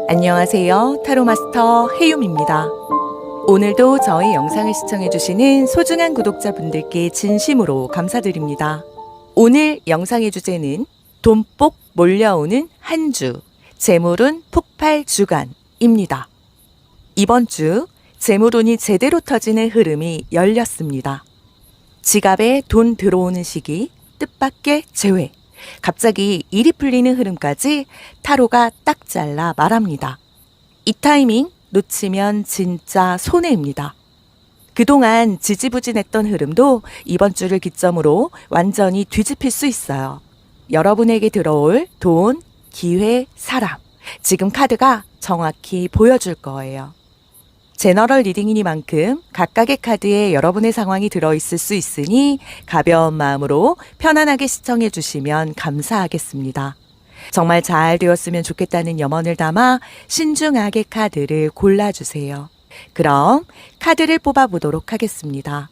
안녕하세요. 타로마스터 해욤입니다. 오늘도 저희 영상을 시청해주시는 소중한 구독자분들께 진심으로 감사드립니다. 오늘 영상의 주제는 돈복 몰려오는 한 주, 재물운 폭발 주간입니다. 이번 주 재물운이 제대로 터지는 흐름이 열렸습니다. 지갑에 돈 들어오는 시기, 뜻밖의 재회, 갑자기 일이 풀리는 흐름까지 타로가 딱 잘라 말합니다. 이 타이밍 놓치면 진짜 손해입니다. 그동안 지지부진했던 흐름도 이번 주를 기점으로 완전히 뒤집힐 수 있어요. 여러분에게 들어올 돈, 기회, 사람, 지금 카드가 정확히 보여줄 거예요. 제너럴 리딩이니만큼 각각의 카드에 여러분의 상황이 들어있을 수 있으니 가벼운 마음으로 편안하게 시청해 주시면 감사하겠습니다. 정말 잘 되었으면 좋겠다는 염원을 담아 신중하게 카드를 골라주세요. 그럼 카드를 뽑아보도록 하겠습니다.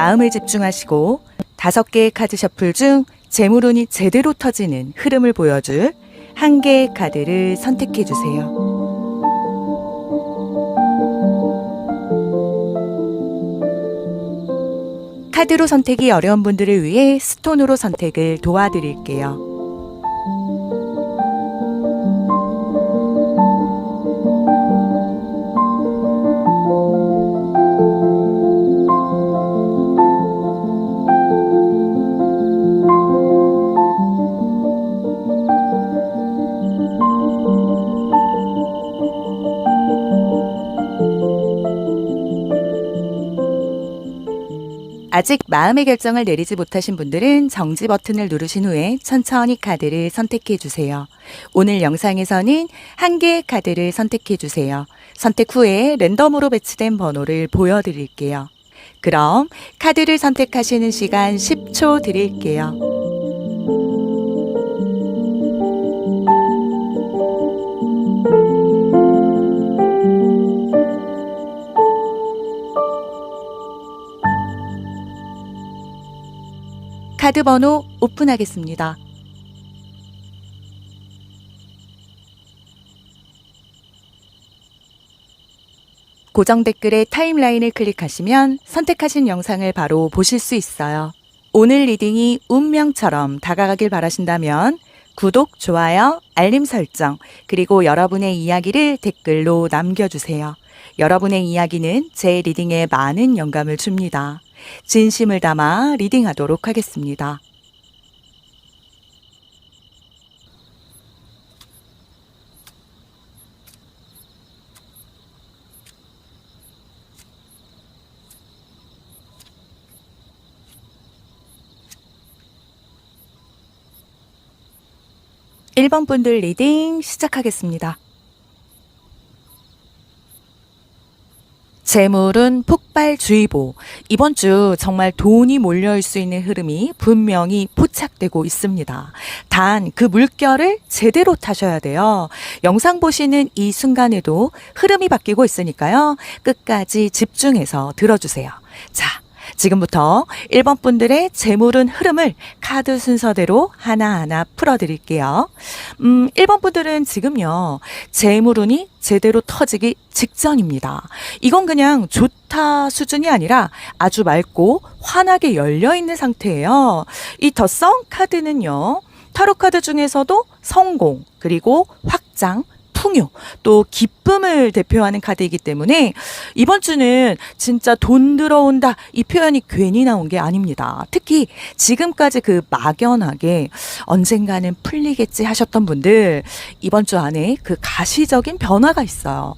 마음을 집중하시고 5개의 카드 셔플 중 재물운이 제대로 터지는 흐름을 보여줄 1개의 카드를 선택해 주세요. 카드로 선택이 어려운 분들을 위해 스톤으로 선택을 도와드릴게요. 아직 마음의 결정을 내리지 못하신 분들은 정지 버튼을 누르신 후에 천천히 카드를 선택해 주세요. 오늘 영상에서는 1개의 카드를 선택해 주세요. 선택 후에 랜덤으로 배치된 번호를 보여드릴게요. 그럼 카드를 선택하시는 시간 10초 드릴게요. 카드 번호 오픈하겠습니다. 고정 댓글에 타임라인을 클릭하시면 선택하신 영상을 바로 보실 수 있어요. 오늘 리딩이 운명처럼 다가가길 바라신다면 구독, 좋아요, 알림 설정, 그리고 여러분의 이야기를 댓글로 남겨주세요. 여러분의 이야기는 제 리딩에 많은 영감을 줍니다. 진심을 담아 리딩하도록 하겠습니다. 일 번 분들 리딩 시작하겠습니다. 재물운 폭발주의보. 이번 주 정말 돈이 몰려올 수 있는 흐름이 분명히 포착되고 있습니다. 단 그 물결을 제대로 타셔야 돼요. 영상 보시는 이 순간에도 흐름이 바뀌고 있으니까요. 끝까지 집중해서 들어주세요. 자, 지금부터 1번 분들의 재물운 흐름을 카드 순서대로 하나하나 풀어드릴게요. 1번 분들은 지금요, 재물운이 제대로 터지기 직전입니다. 이건 그냥 좋다 수준이 아니라 아주 맑고 환하게 열려있는 상태예요. 이 더성 카드는요, 타로 카드 중에서도 성공, 그리고 확장, 풍요, 또 기쁨을 대표하는 카드이기 때문에 이번 주는 진짜 돈 들어온다 이 표현이 괜히 나온 게 아닙니다. 특히 지금까지 그 막연하게 언젠가는 풀리겠지 하셨던 분들 이번 주 안에 그 가시적인 변화가 있어요.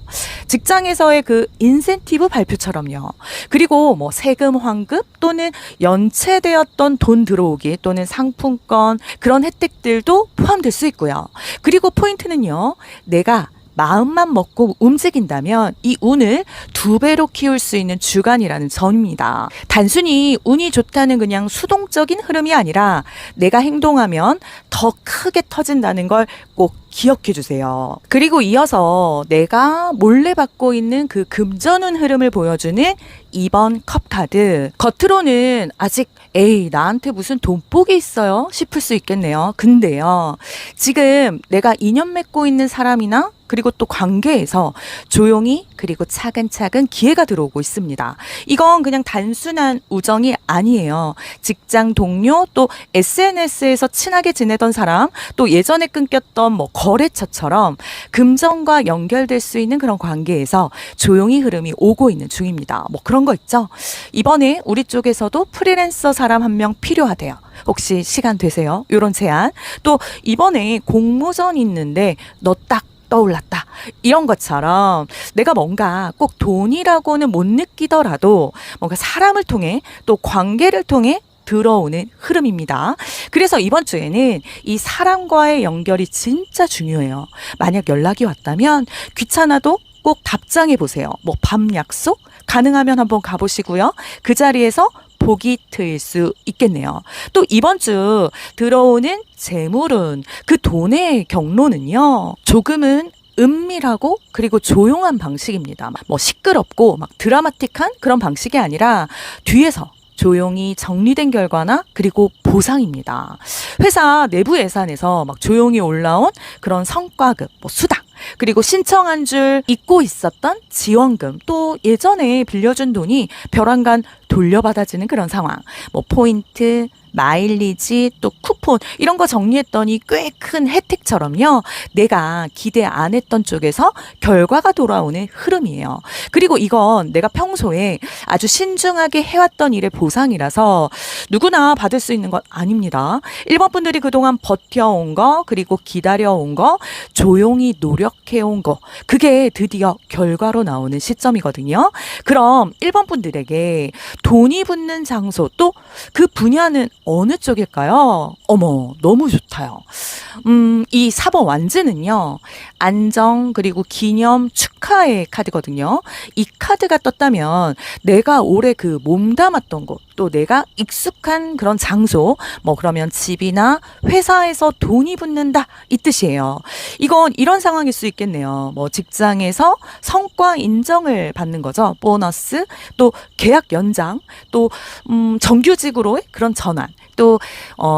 직장에서의 그 인센티브 발표처럼요. 그리고 뭐 세금 환급 또는 연체되었던 돈 들어오기 또는 상품권 그런 혜택들도 포함될 수 있고요. 그리고 포인트는요. 내가 마음만 먹고 움직인다면 이 운을 2배로 키울 수 있는 주간이라는 점입니다. 단순히 운이 좋다는 그냥 수동적인 흐름이 아니라 내가 행동하면 더 크게 터진다는 걸 꼭 기억해 주세요. 그리고 이어서 내가 몰래 받고 있는 그 금전운 흐름을 보여주는 2번 컵 카드. 겉으로는 아직 에이 나한테 무슨 돈복이 있어요 싶을 수 있겠네요. 근데요, 지금 내가 인연 맺고 있는 사람이나 그리고 또 관계에서 조용히 그리고 차근차근 기회가 들어오고 있습니다. 이건 그냥 단순한 우정이 아니에요. 직장 동료 또 SNS에서 친하게 지내던 사람 또 예전에 끊겼던 뭐 거래처처럼 금전과 연결될 수 있는 그런 관계에서 조용히 흐름이 오고 있는 중입니다. 뭐 그런 거 있죠. 이번에 우리 쪽에서도 프리랜서 사람 한 명 필요하대요. 혹시 시간 되세요? 이런 제안. 또 이번에 공모전 있는데 너 딱 떠올랐다. 이런 것처럼 내가 뭔가 꼭 돈이라고는 못 느끼더라도 뭔가 사람을 통해 또 관계를 통해 들어오는 흐름입니다. 그래서 이번 주에는 이 사람과의 연결이 진짜 중요해요. 만약 연락이 왔다면 귀찮아도 꼭 답장해 보세요. 뭐 밤 약속? 가능하면 한번 가보시고요. 그 자리에서 복이 트일 수 있겠네요. 또 이번 주 들어오는 재물은 그 돈의 경로는요. 조금은 은밀하고 그리고 조용한 방식입니다. 뭐 시끄럽고 막 드라마틱한 그런 방식이 아니라 뒤에서 조용히 정리된 결과나 그리고 보상입니다. 회사 내부 예산에서 막 조용히 올라온 그런 성과급, 뭐 수당, 그리고 신청한 줄 잊고 있었던 지원금, 또 예전에 빌려준 돈이 벼랑간 돌려받아지는 그런 상황, 뭐 포인트, 마일리지, 또 쿠폰 이런 거 정리했더니 꽤 큰 혜택처럼요. 내가 기대 안 했던 쪽에서 결과가 돌아오는 흐름이에요. 그리고 이건 내가 평소에 아주 신중하게 해왔던 일의 보상이라서 누구나 받을 수 있는 건 아닙니다. 1번 분들이 그동안 버텨온 거 그리고 기다려온 거 조용히 노력해온 거 그게 드디어 결과로 나오는 시점이거든요. 그럼 1번 분들에게 돈이 붙는 장소 또 그 분야는 어느 쪽일까요? 어머, 너무 좋다요. 이 4번 완즈는요, 안정, 그리고 기념, 축하의 카드거든요. 이 카드가 떴다면 내가 올해 그 몸담았던 곳, 또 내가 익숙한 그런 장소, 뭐 그러면 집이나 회사에서 돈이 붙는다, 이 뜻이에요. 이건 이런 상황일 수 있겠네요. 뭐 직장에서 성과 인정을 받는 거죠. 보너스, 또 계약 연장, 또 정규직으로의 그런 전환, 또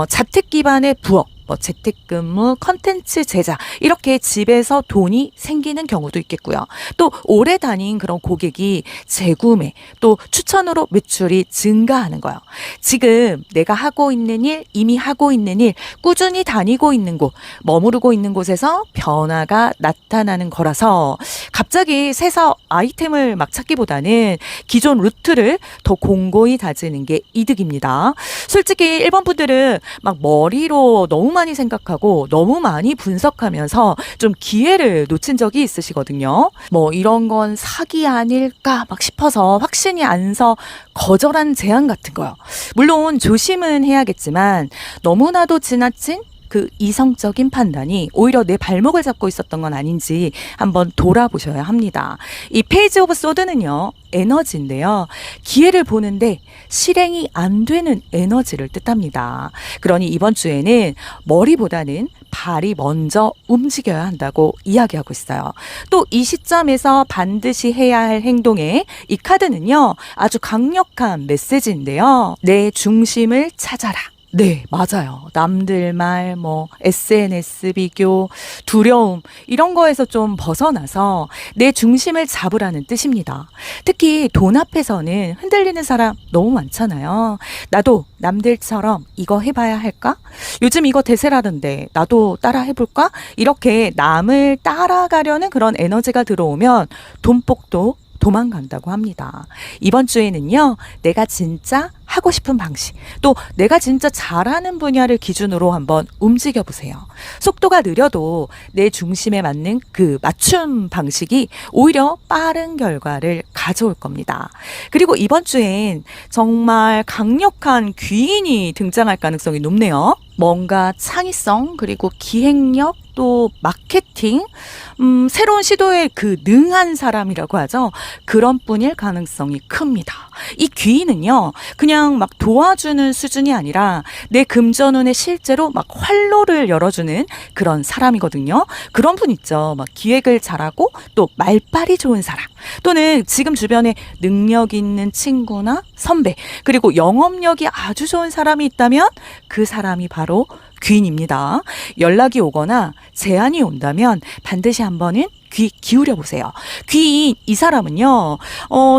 자택 기반의 부업, 뭐 재택근무, 컨텐츠 제작 이렇게 집에서 돈이 생기는 경우도 있겠고요. 또 오래 다닌 그런 고객이 재구매 또 추천으로 매출이 증가하는 거예요. 지금 내가 하고 있는 일, 이미 하고 있는 일, 꾸준히 다니고 있는 곳, 머무르고 있는 곳에서 변화가 나타나는 거라서 갑자기 새서 아이템을 막 찾기보다는 기존 루트를 더 공고히 다지는 게 이득입니다. 솔직히 일본 분들은 막 머리로 너무 많이 생각하고 너무 많이 분석하면서 좀 기회를 놓친 적이 있으시거든요. 뭐 이런 건 사기 아닐까 막 싶어서 확신이 안 서 거절한 제안 같은 거요. 물론 조심은 해야겠지만 너무나도 지나친 그 이성적인 판단이 오히려 내 발목을 잡고 있었던 건 아닌지 한번 돌아보셔야 합니다. 이 페이지 오브 소드는요, 에너지인데요. 기회를 보는데 실행이 안 되는 에너지를 뜻합니다. 그러니 이번 주에는 머리보다는 발이 먼저 움직여야 한다고 이야기하고 있어요. 또 이 시점에서 반드시 해야 할 행동에 이 카드는요, 아주 강력한 메시지인데요. 내 중심을 찾아라. 네, 맞아요. 남들 말, SNS 비교, 두려움, 이런 거에서 좀 벗어나서 내 중심을 잡으라는 뜻입니다. 특히 돈 앞에서는 흔들리는 사람 너무 많잖아요. 나도 남들처럼 이거 해봐야 할까? 요즘 이거 대세라던데 나도 따라 해볼까? 이렇게 남을 따라가려는 그런 에너지가 들어오면 돈복도 도망간다고 합니다. 이번 주에는요, 내가 진짜 하고 싶은 방식, 또 내가 진짜 잘하는 분야를 기준으로 한번 움직여 보세요. 속도가 느려도 내 중심에 맞는 그 맞춤 방식이 오히려 빠른 결과를 가져올 겁니다. 그리고 이번 주엔 정말 강력한 귀인이 등장할 가능성이 높네요. 뭔가 창의성, 그리고 기획력, 또 마케팅, 새로운 시도에 그 능한 사람이라고 하죠. 그런 분일 가능성이 큽니다. 이 귀인은요, 그냥 막 도와주는 수준이 아니라 내 금전운에 실제로 막 활로를 열어주는 그런 사람이거든요. 그런 분 있죠. 막 기획을 잘하고 또 말빨이 좋은 사람. 또는 지금 주변에 능력 있는 친구나 선배, 그리고 영업력이 아주 좋은 사람이 있다면 그 사람이 바로 귀인입니다. 연락이 오거나 제안이 온다면 반드시 한 번은 귀 기울여 보세요. 귀인 이 사람은요,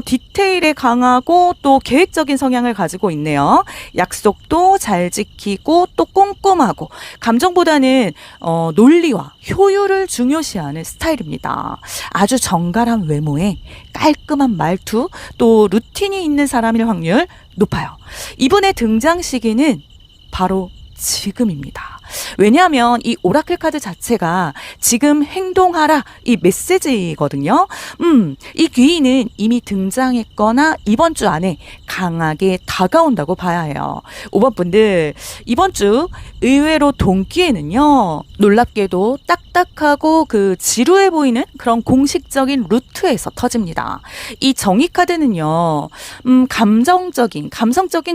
디테일에 강하고 또 계획적인 성향을 가지고 있네요. 약속도 잘 지키고 또 꼼꼼하고 감정보다는 논리와 효율을 중요시하는 스타일입니다. 아주 정갈한 외모에 깔끔한 말투 또 루틴이 있는 사람일 확률 높아요. 이분의 등장 시기는 바로 지금입니다. 왜냐하면 이 오라클 카드 자체가 지금 행동하라 이 메시지거든요. 이 귀인은 이미 등장했거나 이번 주 안에 강하게 다가온다고 봐야 해요. 5번 분들, 이번 주 의외로 동기에는요, 놀랍게도 딱딱하고 그 지루해 보이는 그런 공식적인 루트에서 터집니다. 이 정의 카드는요, 감성적인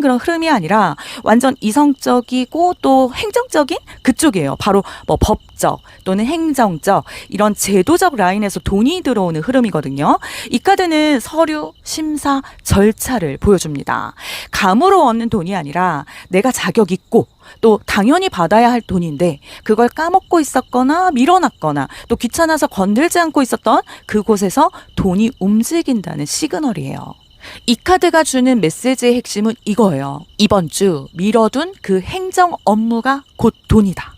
그런 흐름이 아니라 완전 이성적이고 또 행정적인 그쪽이에요. 바로 뭐 법적 또는 행정적 이런 제도적 라인에서 돈이 들어오는 흐름이거든요. 이 카드는 서류, 심사, 절차를 보여줍니다. 감으로 얻는 돈이 아니라 내가 자격 있고 또 당연히 받아야 할 돈인데 그걸 까먹고 있었거나 밀어놨거나 또 귀찮아서 건들지 않고 있었던 그곳에서 돈이 움직인다는 시그널이에요. 이 카드가 주는 메시지의 핵심은 이거예요. 이번 주 미뤄둔 그 행정 업무가 곧 돈이다.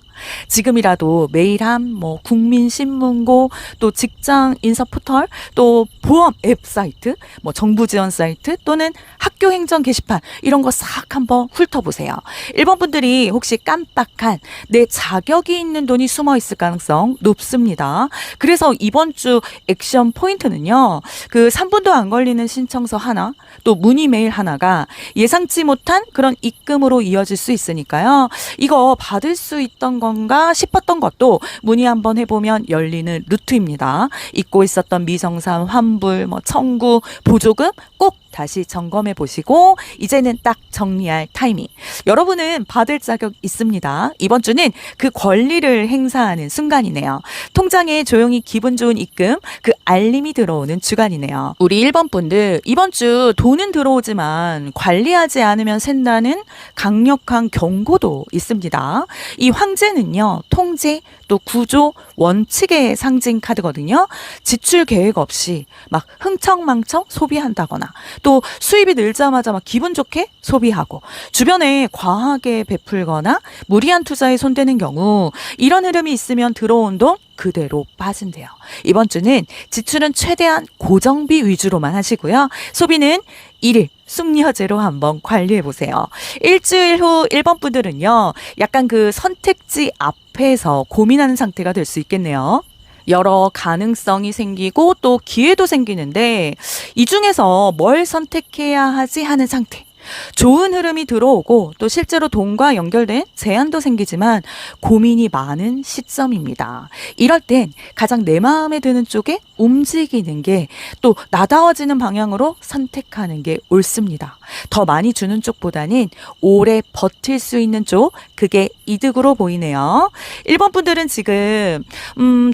지금이라도 메일함, 국민신문고, 또 직장 인사 포털, 또 보험 앱 사이트, 정부 지원 사이트 또는 학교 행정 게시판 이런 거 싹 한번 훑어보세요. 1번 분들이 혹시 깜빡한 내 자격이 있는 돈이 숨어 있을 가능성 높습니다. 그래서 이번 주 액션 포인트는요, 그 3분도 안 걸리는 신청서 하나, 또 문의 메일 하나가 예상치 못한 그런 입금으로 이어질 수 있으니까요. 이거 받을 수 있던 건가 싶었던 것도 문의 한번 해보면 열리는 루트입니다. 잊고 있었던 미정산, 환불, 청구, 보조금 꼭 다시 점검해 보시고 이제는 딱 정리할 타이밍. 여러분은 받을 자격 있습니다. 이번 주는 그 권리를 행사하는 순간이네요. 통장에 조용히 기분 좋은 입금, 그 알림이 들어오는 주간이네요. 우리 1번 분들 이번 주 돈은 들어오지만 관리하지 않으면 샌다는 강력한 경고도 있습니다. 이 황제는요, 통제 또 구조 원칙의 상징 카드거든요. 지출 계획 없이 막 흥청망청 소비한다거나 또 수입이 늘자마자 막 기분 좋게 소비하고 주변에 과하게 베풀거나 무리한 투자에 손대는 경우 이런 흐름이 있으면 들어온 돈 그대로 빠진대요. 이번 주는 지출은 최대한 고정비 위주로만 하시고요. 소비는 1일 숙려제로 한번 관리해 보세요. 일주일 후 1번 분들은요, 약간 그 선택지 앞에서 고민하는 상태가 될 수 있겠네요. 여러 가능성이 생기고 또 기회도 생기는데 이 중에서 뭘 선택해야 하지 하는 상태. 좋은 흐름이 들어오고 또 실제로 돈과 연결된 제한도 생기지만 고민이 많은 시점입니다. 이럴 땐 가장 내 마음에 드는 쪽에 움직이는 게 또 나다워지는 방향으로 선택하는 게 옳습니다. 더 많이 주는 쪽보다는 오래 버틸 수 있는 쪽, 그게 이득으로 보이네요. 1번 분들은 지금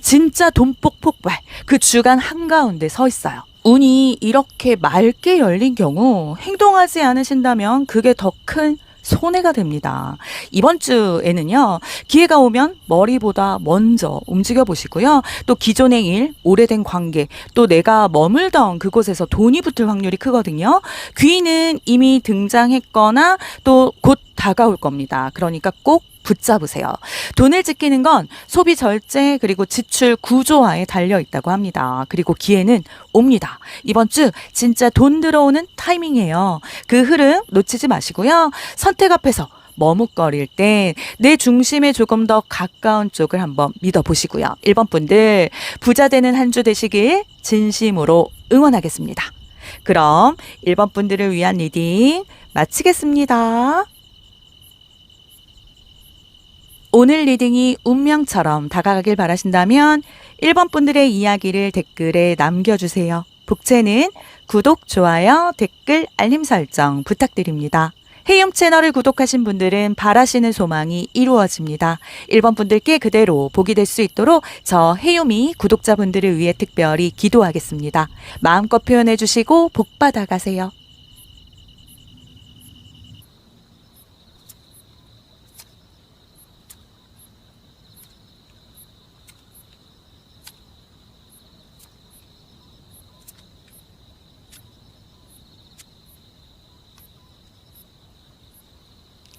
진짜 돈폭 폭발 그 주간 한가운데 서 있어요. 운이 이렇게 맑게 열린 경우 행동하지 않으신다면 그게 더 큰 손해가 됩니다. 이번 주에는요, 기회가 오면 머리보다 먼저 움직여 보시고요. 또 기존의 일, 오래된 관계, 또 내가 머물던 그곳에서 돈이 붙을 확률이 크거든요. 귀인은 이미 등장했거나 또 곧 다가올 겁니다. 그러니까 꼭 붙잡으세요. 돈을 지키는 건 소비 절제 그리고 지출 구조화에 달려 있다고 합니다. 그리고 기회는 옵니다. 이번 주 진짜 돈 들어오는 타이밍이에요. 그 흐름 놓치지 마시고요. 선택 앞에서 머뭇거릴 때 내 중심에 조금 더 가까운 쪽을 한번 믿어보시고요. 1번 분들 부자 되는 한 주 되시길 진심으로 응원하겠습니다. 그럼 1번 분들을 위한 리딩 마치겠습니다. 오늘 리딩이 운명처럼 다가가길 바라신다면 1번 분들의 이야기를 댓글에 남겨주세요. 복채는 구독, 좋아요, 댓글, 알림 설정 부탁드립니다. 해용 채널을 구독하신 분들은 바라시는 소망이 이루어집니다. 1번 분들께 그대로 복이 될 수 있도록 저 해용이 구독자분들을 위해 특별히 기도하겠습니다. 마음껏 표현해 주시고 복 받아가세요.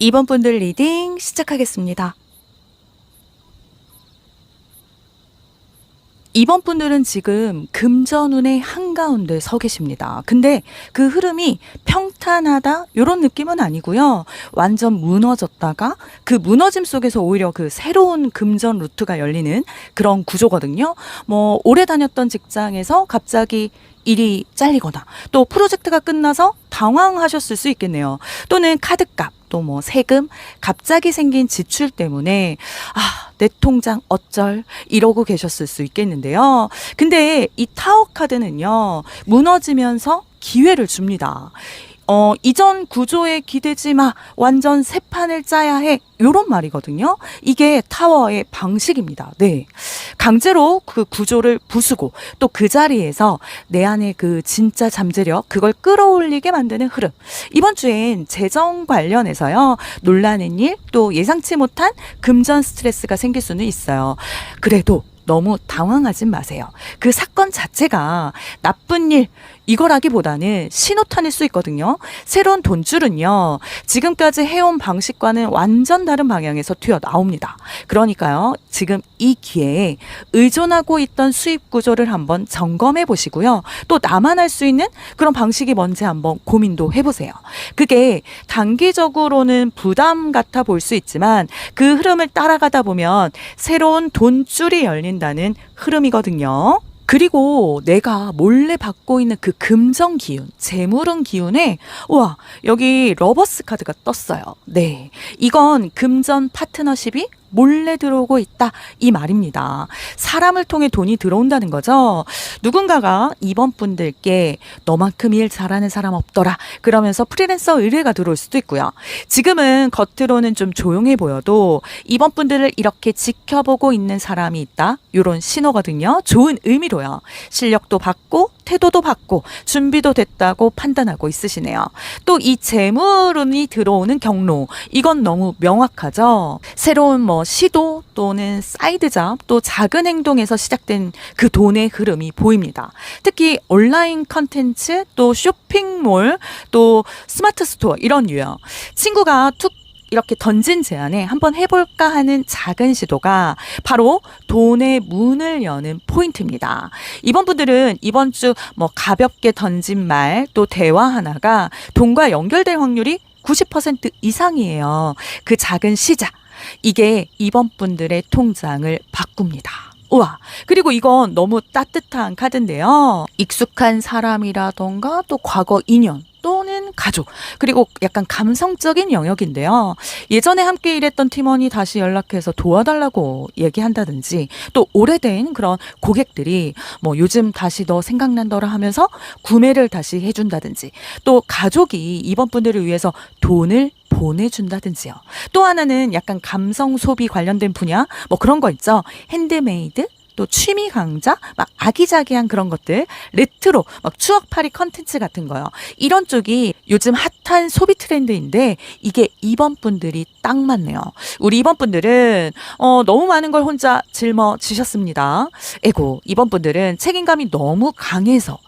2번 분들 리딩 시작하겠습니다. 2번 분들은 지금 금전운의 한가운데 서 계십니다. 근데 그 흐름이 평탄하다 이런 느낌은 아니고요. 완전 무너졌다가 그 무너짐 속에서 오히려 그 새로운 금전 루트가 열리는 그런 구조거든요. 뭐 오래 다녔던 직장에서 갑자기 일이 잘리거나 또 프로젝트가 끝나서 당황하셨을 수 있겠네요. 또는 카드값 또 뭐 세금, 갑자기 생긴 지출 때문에 내 통장 어쩔 이러고 계셨을 수 있겠는데요. 근데 이 타워 카드는요, 무너지면서 기회를 줍니다. 이전 구조에 기대지 마. 완전 새 판을 짜야 해. 요런 말이거든요. 이게 타워의 방식입니다. 네. 강제로 그 구조를 부수고 또 그 자리에서 내 안에 그 진짜 잠재력 그걸 끌어올리게 만드는 흐름. 이번 주엔 재정 관련해서요. 놀라는 일 또 예상치 못한 금전 스트레스가 생길 수는 있어요. 그래도 너무 당황하지 마세요. 그 사건 자체가 나쁜 일 이거라기보다는 신호탄일 수 있거든요. 새로운 돈줄은요, 지금까지 해온 방식과는 완전 다른 방향에서 튀어나옵니다. 그러니까요, 지금 이 기회에 의존하고 있던 수입 구조를 한번 점검해 보시고요. 또 나만 할 수 있는 그런 방식이 뭔지 한번 고민도 해보세요. 그게 단기적으로는 부담 같아 보일 수 있지만 그 흐름을 따라가다 보면 새로운 돈줄이 열린다는 흐름이거든요. 그리고 내가 몰래 받고 있는 그 금전 기운, 재물운 기운에 여기 러버스 카드가 떴어요. 네, 이건 금전 파트너십이 몰래 들어오고 있다 이 말입니다. 사람을 통해 돈이 들어온다는 거죠. 누군가가 이번 분들께 너만큼 일 잘하는 사람 없더라 그러면서 프리랜서 의뢰가 들어올 수도 있고요. 지금은 겉으로는 좀 조용해 보여도 이번 분들을 이렇게 지켜보고 있는 사람이 있다 이런 신호거든요. 좋은 의미로요. 실력도 받고 태도도 받고 준비도 됐다고 판단하고 있으시네요. 또 이 재물운이 들어오는 경로 이건 너무 명확하죠. 새로운 시도 또는 사이드 잡 또 작은 행동에서 시작된 그 돈의 흐름이 보입니다. 특히 온라인 컨텐츠 또 쇼핑몰 또 스마트 스토어 이런 유형 친구가 툭 이렇게 던진 제안에 한번 해볼까 하는 작은 시도가 바로 돈의 문을 여는 포인트입니다. 이번 분들은 이번 주 가볍게 던진 말 또 대화 하나가 돈과 연결될 확률이 90% 이상이에요. 그 작은 시작. 이게 이번 분들의 통장을 바꿉니다. 우와. 그리고 이건 너무 따뜻한 카드인데요. 익숙한 사람이라던가 또 과거 인연 또는 가족 그리고 약간 감성적인 영역인데요. 예전에 함께 일했던 팀원이 다시 연락해서 도와달라고 얘기한다든지 또 오래된 그런 고객들이 요즘 다시 너 생각난더라 하면서 구매를 다시 해준다든지 또 가족이 이번 분들을 위해서 돈을 보내준다든지요. 또 하나는 약간 감성 소비 관련된 분야 그런 거 있죠. 핸드메이드 또 취미 강좌, 아기자기한 그런 것들, 레트로, 추억팔이 컨텐츠 같은 거요. 이런 쪽이 요즘 핫한 소비 트렌드인데 이게 이번 분들이 딱 맞네요. 우리 이번 분들은 너무 많은 걸 혼자 짊어지셨습니다. 에고 이번 분들은 책임감이 너무 강해서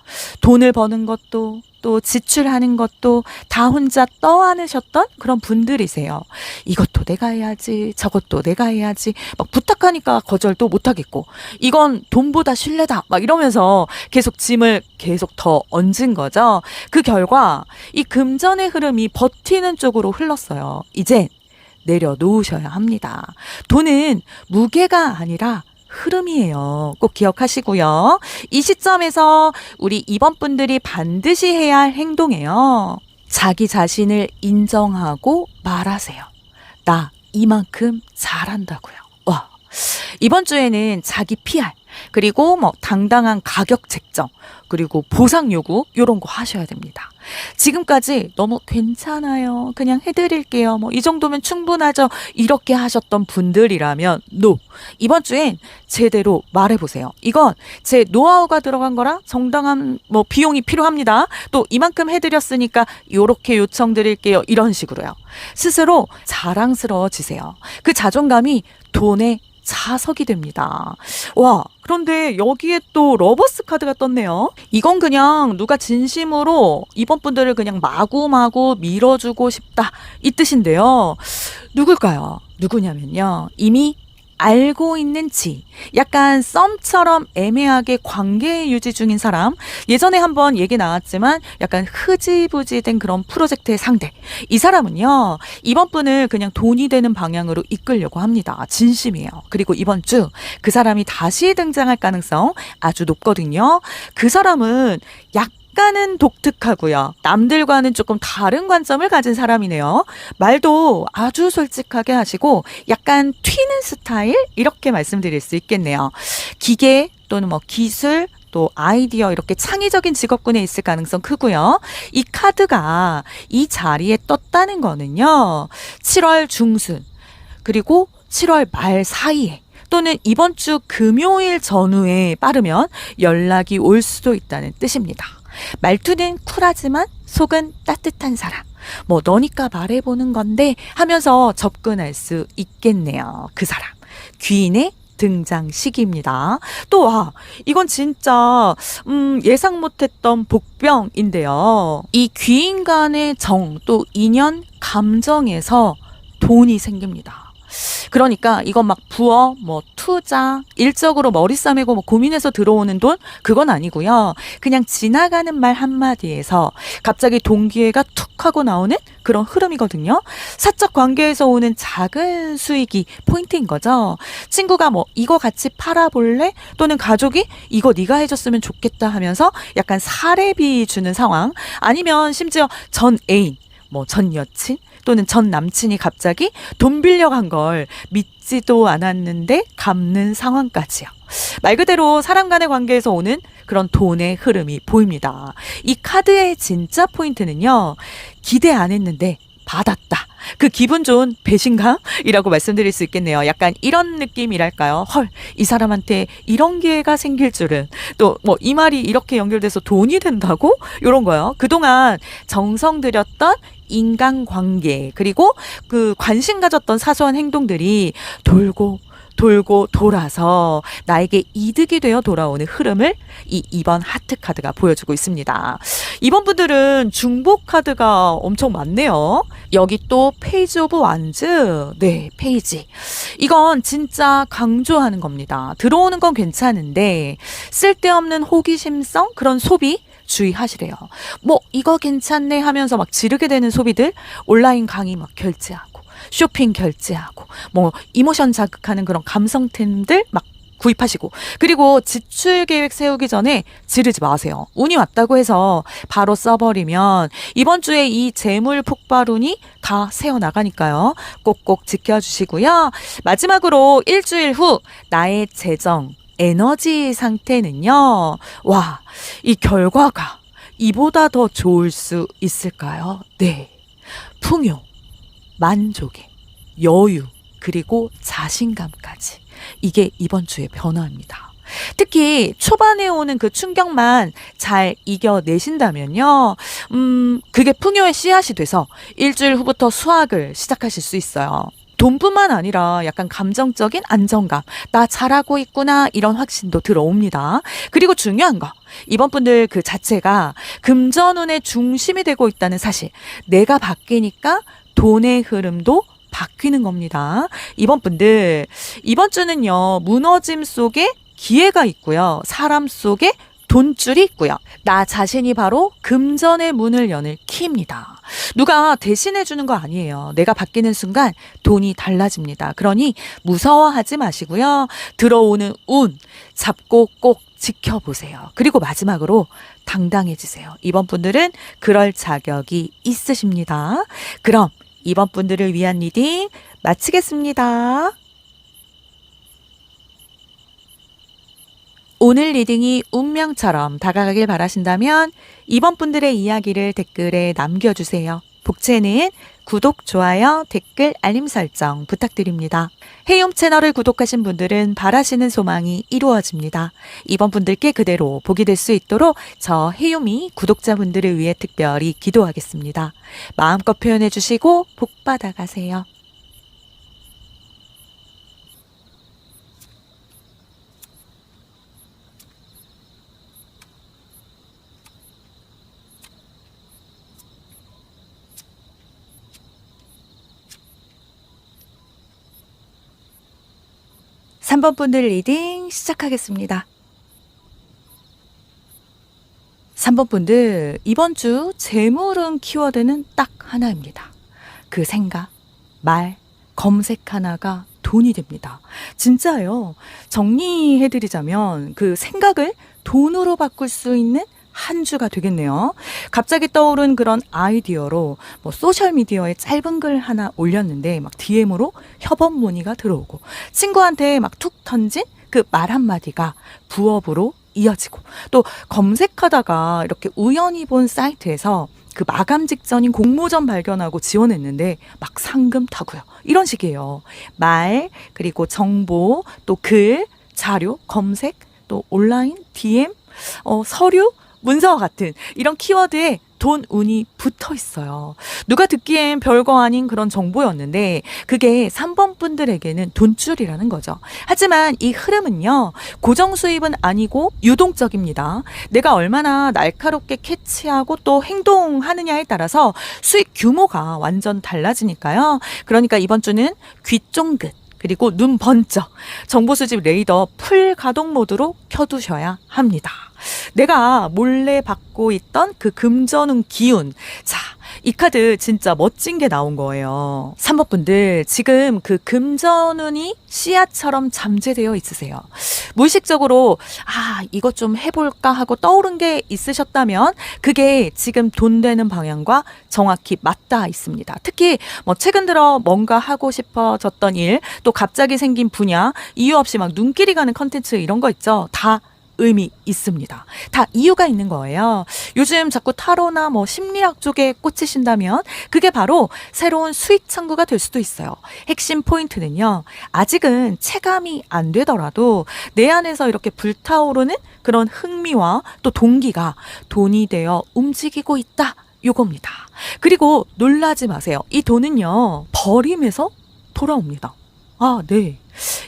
돈을 버는 것도 또 지출하는 것도 다 혼자 떠안으셨던 그런 분들이세요. 이것도 내가 해야지 저것도 내가 해야지 부탁하니까 거절도 못하겠고 이건 돈보다 신뢰다 이러면서 계속 짐을 계속 더 얹은 거죠. 그 결과 이 금전의 흐름이 버티는 쪽으로 흘렀어요. 이제 내려놓으셔야 합니다. 돈은 무게가 아니라 흐름이에요. 꼭 기억하시고요. 이 시점에서 우리 이번 분들이 반드시 해야 할 행동이에요. 자기 자신을 인정하고 말하세요. 나 이만큼 잘한다고요. 와. 이번 주에는 자기 PR 그리고 당당한 가격 책정 그리고 보상 요구 이런 거 하셔야 됩니다. 지금까지 너무 괜찮아요. 그냥 해드릴게요. 이 정도면 충분하죠. 이렇게 하셨던 분들이라면 NO. 이번 주엔 제대로 말해보세요. 이건 제 노하우가 들어간 거라 정당한 비용이 필요합니다. 또 이만큼 해드렸으니까 요렇게 요청드릴게요. 이런 식으로요. 스스로 자랑스러워지세요. 그 자존감이 돈에 자석이 됩니다. 와, 그런데 여기에 또 러버스 카드가 떴네요. 이건 그냥 누가 진심으로 이번 분들을 그냥 마구마구 밀어주고 싶다 이 뜻인데요. 누굴까요? 누구냐면요. 이미 알고 있는 지, 약간 썸처럼 애매하게 관계 유지 중인 사람, 예전에 한번 얘기 나왔지만 약간 흐지부지 된 그런 프로젝트의 상대. 이 사람은요, 이번 분을 그냥 돈이 되는 방향으로 이끌려고 합니다. 진심이에요. 그리고 이번 주 그 사람이 다시 등장할 가능성 아주 높거든요. 그 사람은 약간은 독특하고요. 남들과는 조금 다른 관점을 가진 사람이네요. 말도 아주 솔직하게 하시고 약간 튀는 스타일 이렇게 말씀드릴 수 있겠네요. 기계 또는 기술 또 아이디어 이렇게 창의적인 직업군에 있을 가능성 크고요. 이 카드가 이 자리에 떴다는 거는요. 7월 중순 그리고 7월 말 사이에 또는 이번 주 금요일 전후에 빠르면 연락이 올 수도 있다는 뜻입니다. 말투는 쿨하지만 속은 따뜻한 사람. 너니까 말해보는 건데 하면서 접근할 수 있겠네요. 그 사람. 귀인의 등장 시기입니다. 또 이건 진짜 예상 못했던 복병인데요. 이 귀인 간의 정 또 인연 감정에서 돈이 생깁니다. 그러니까 이건 부어 투자 일적으로 머리 싸매고 고민해서 들어오는 돈 그건 아니고요. 그냥 지나가는 말 한마디에서 갑자기 돈 기회가 툭 하고 나오는 그런 흐름이거든요. 사적 관계에서 오는 작은 수익이 포인트인 거죠. 친구가 이거 같이 팔아볼래? 또는 가족이 이거 네가 해줬으면 좋겠다 하면서 약간 사례비 주는 상황 아니면 심지어 전 애인 전 여친 또는 전 남친이 갑자기 돈 빌려간 걸 믿지도 않았는데 갚는 상황까지요. 말 그대로 사람 간의 관계에서 오는 그런 돈의 흐름이 보입니다. 이 카드의 진짜 포인트는요. 기대 안 했는데 받았다. 그 기분 좋은 배신감이라고 말씀드릴 수 있겠네요. 약간 이런 느낌이랄까요? 헐, 이 사람한테 이런 기회가 생길 줄은. 또 뭐 이 말이 이렇게 연결돼서 돈이 된다고? 이런 거요. 그동안 정성 들였던 인간관계 그리고 그 관심 가졌던 사소한 행동들이 돌고 돌아서 나에게 이득이 되어 돌아오는 흐름을 이 2번 하트 카드가 보여주고 있습니다. 이번 분들은 중복 카드가 엄청 많네요. 여기 또 페이지 오브 완즈. 네, 페이지. 이건 진짜 강조하는 겁니다. 들어오는 건 괜찮은데 쓸데없는 호기심성 그런 소비 주의하시래요. 뭐 이거 괜찮네 하면서 막 지르게 되는 소비들 온라인 강의 막 결제하고 쇼핑 결제하고 뭐 이모션 자극하는 그런 감성템들 막 구입하시고 그리고 지출 계획 세우기 전에 지르지 마세요. 운이 왔다고 해서 바로 써버리면 이번 주에 이 재물 폭발운이 다 새어나가니까요. 꼭꼭 지켜주시고요. 마지막으로 일주일 후 나의 재정 에너지 상태는요. 와, 이 결과가 이보다 더 좋을 수 있을까요? 네. 풍요, 만족의 여유, 그리고 자신감까지. 이게 이번 주의 변화입니다. 특히 초반에 오는 그 충격만 잘 이겨내신다면요. 그게 풍요의 씨앗이 돼서 일주일 후부터 수확을 시작하실 수 있어요. 돈뿐만 아니라 약간 감정적인 안정감, 나 잘하고 있구나 이런 확신도 들어옵니다. 그리고 중요한 거, 이번 분들 그 자체가 금전운의 중심이 되고 있다는 사실, 내가 바뀌니까 돈의 흐름도 바뀌는 겁니다. 이번 분들, 이번 주는요, 무너짐 속에 기회가 있고요. 사람 속에 돈줄이 있고요. 나 자신이 바로 금전의 문을 여는 키입니다. 누가 대신해 주는 거 아니에요. 내가 바뀌는 순간 돈이 달라집니다. 그러니 무서워하지 마시고요. 들어오는 운 잡고 꼭 지켜보세요. 그리고 마지막으로 당당해지세요. 이번 분들은 그럴 자격이 있으십니다. 그럼 이번 분들을 위한 리딩 마치겠습니다. 오늘 리딩이 운명처럼 다가가길 바라신다면 이번 분들의 이야기를 댓글에 남겨주세요. 복채는 구독, 좋아요, 댓글, 알림 설정 부탁드립니다. 헤이홈 채널을 구독하신 분들은 바라시는 소망이 이루어집니다. 이번 분들께 그대로 복이 될 수 있도록 저 헤이홈이 구독자분들을 위해 특별히 기도하겠습니다. 마음껏 표현해 주시고 복 받아가세요. 3번 분들 리딩 시작하겠습니다. 3번 분들, 이번 주 재물운 키워드는 딱 하나입니다. 그 생각, 말, 검색 하나가 돈이 됩니다. 진짜요. 정리해드리자면 그 생각을 돈으로 바꿀 수 있는 한 주가 되겠네요. 갑자기 떠오른 그런 아이디어로 뭐 소셜미디어에 짧은 글 하나 올렸는데 막 DM으로 협업 문의가 들어오고 친구한테 막 툭 던진 그 말 한마디가 부업으로 이어지고 또 검색하다가 이렇게 우연히 본 사이트에서 그 마감 직전인 공모전 발견하고 지원했는데 막 상금 타고요. 이런 식이에요. 말, 그리고 정보, 또 글, 자료, 검색, 또 온라인, DM, 서류, 문서와 같은 이런 키워드에 돈, 운이 붙어 있어요. 누가 듣기엔 별거 아닌 그런 정보였는데 그게 3번 분들에게는 돈줄이라는 거죠. 하지만 이 흐름은요. 고정 수입은 아니고 유동적입니다. 내가 얼마나 날카롭게 캐치하고 또 행동하느냐에 따라서 수익 규모가 완전 달라지니까요. 그러니까 이번 주는 귀 쫑긋 그리고 눈 번쩍 정보 수집 레이더 풀 가동 모드로 켜두셔야 합니다. 내가 몰래 받고 있던 그 금전운 기운. 자, 이 카드 진짜 멋진 게 나온 거예요. 3번 분들 지금 그 금전운이 씨앗처럼 잠재되어 있으세요. 무의식적으로 이것 좀 해볼까 하고 떠오른 게 있으셨다면 그게 지금 돈 되는 방향과 정확히 맞닿아 있습니다. 특히 뭐 최근 들어 뭔가 하고 싶어졌던 일, 또 갑자기 생긴 분야, 이유 없이 막 눈길이 가는 컨텐츠 이런 거 있죠. 다 의미 있습니다. 다 이유가 있는 거예요. 요즘 자꾸 타로나 뭐 심리학 쪽에 꽂히신다면 그게 바로 새로운 수익 창구가 될 수도 있어요. 핵심 포인트는요. 아직은 체감이 안 되더라도 내 안에서 이렇게 불타오르는 그런 흥미와 또 동기가 돈이 되어 움직이고 있다. 요겁니다. 그리고 놀라지 마세요. 이 돈은요. 버림에서 돌아옵니다. 네.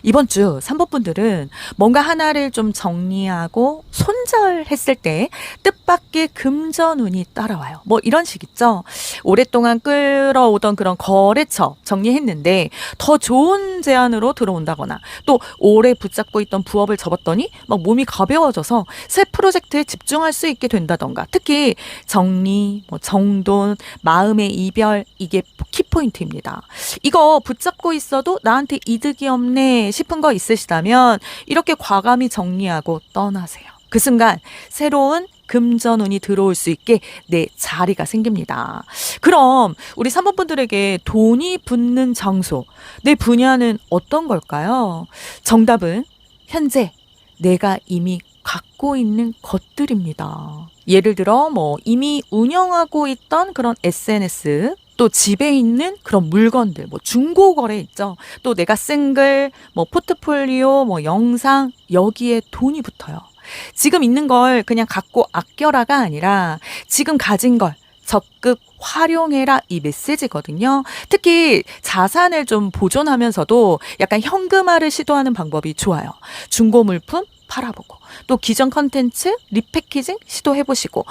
이번 주 3번 분들은 뭔가 하나를 좀 정리하고 손절했을 때 뜻밖의 금전운이 따라와요. 뭐 이런 식 있죠. 오랫동안 끌어오던 그런 거래처 정리했는데 더 좋은 제안으로 들어온다거나 또 오래 붙잡고 있던 부업을 접었더니 막 몸이 가벼워져서 새 프로젝트에 집중할 수 있게 된다던가. 특히 정리, 뭐 정돈, 마음의 이별 이게 키포인트입니다. 이거 붙잡고 있어도 나한테 이득이 없네 싶은 거 있으시다면 이렇게 과감히 정리하고 떠나세요. 그 순간 새로운 금전운이 들어올 수 있게 내 자리가 생깁니다. 그럼 우리 3번 분들에게 돈이 붙는 장소, 내 분야는 어떤 걸까요? 정답은 현재 내가 이미 갖고 있는 것들입니다. 예를 들어 뭐 이미 운영하고 있던 그런 SNS, 또 집에 있는 그런 물건들, 뭐 중고거래 있죠. 또 내가 쓴 글, 뭐 포트폴리오, 뭐 영상, 여기에 돈이 붙어요. 지금 있는 걸 그냥 갖고 아껴라가 아니라 지금 가진 걸 적극 활용해라 이 메시지거든요. 특히 자산을 좀 보존하면서도 약간 현금화를 시도하는 방법이 좋아요. 중고 물품 팔아보고 또 기존 컨텐츠 리패키징 시도해보시고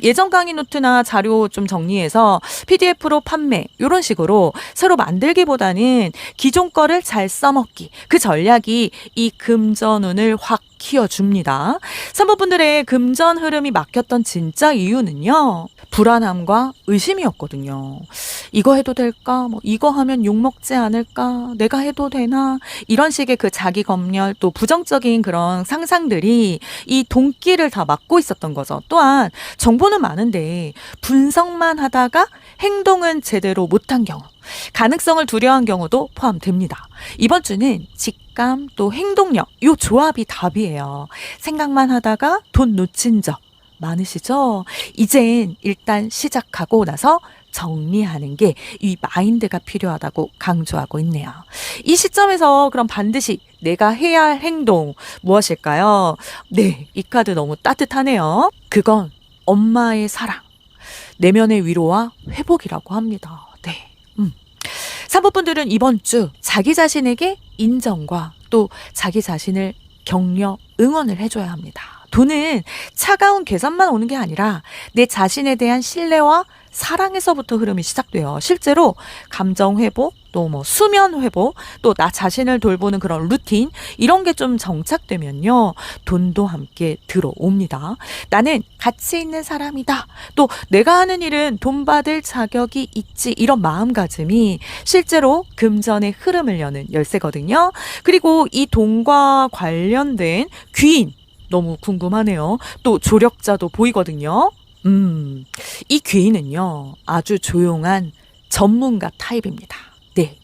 예전 강의 노트나 자료 좀 정리해서 PDF로 판매 이런 식으로 새로 만들기보다는 기존 거를 잘 써먹기 그 전략이 이 금전운을 확 키워줍니다. 3번 분들의 금전 흐름이 막혔던 진짜 이유는요. 불안함과 의심이었거든요. 이거 해도 될까? 뭐 이거 하면 욕먹지 않을까? 내가 해도 되나? 이런 식의 그 자기 검열 또 부정적인 그런 상상들이 이 돈길을 다 막고 있었던 거죠. 또한 정보는 많은데 분석만 하다가 행동은 제대로 못한 경우, 가능성을 두려워한 경우도 포함됩니다. 이번 주는 직감 또 행동력 이 조합이 답이에요. 생각만 하다가 돈 놓친 적 많으시죠? 이젠 일단 시작하고 나서 정리하는 게 이 마인드가 필요하다고 강조하고 있네요. 이 시점에서 그럼 반드시 내가 해야 할 행동 무엇일까요? 네, 이 카드 너무 따뜻하네요. 그건 엄마의 사랑, 내면의 위로와 회복이라고 합니다. 네. 3번 분들은 이번 주 자기 자신에게 인정과 또 자기 자신을 격려, 응원을 해줘야 합니다. 돈은 차가운 계산만 오는 게 아니라 내 자신에 대한 신뢰와 사랑에서부터 흐름이 시작돼요. 실제로 감정 회복, 또 뭐 수면 회복, 또 나 자신을 돌보는 그런 루틴 이런 게 좀 정착되면요. 돈도 함께 들어옵니다. 나는 가치 있는 사람이다. 또 내가 하는 일은 돈 받을 자격이 있지. 이런 마음가짐이 실제로 금전의 흐름을 여는 열쇠거든요. 그리고 이 돈과 관련된 귀인 너무 궁금하네요. 또 조력자도 보이거든요. 이 귀인은요, 아주 조용한 전문가 타입입니다. 네.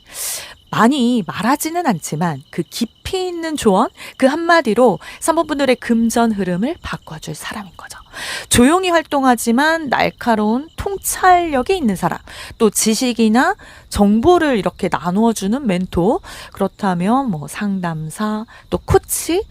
많이 말하지는 않지만 그 깊이 있는 조언, 그 한마디로 3번 분들의 금전 흐름을 바꿔줄 사람인 거죠. 조용히 활동하지만 날카로운 통찰력이 있는 사람, 또 지식이나 정보를 이렇게 나누어주는 멘토, 그렇다면 뭐 상담사, 또 코치,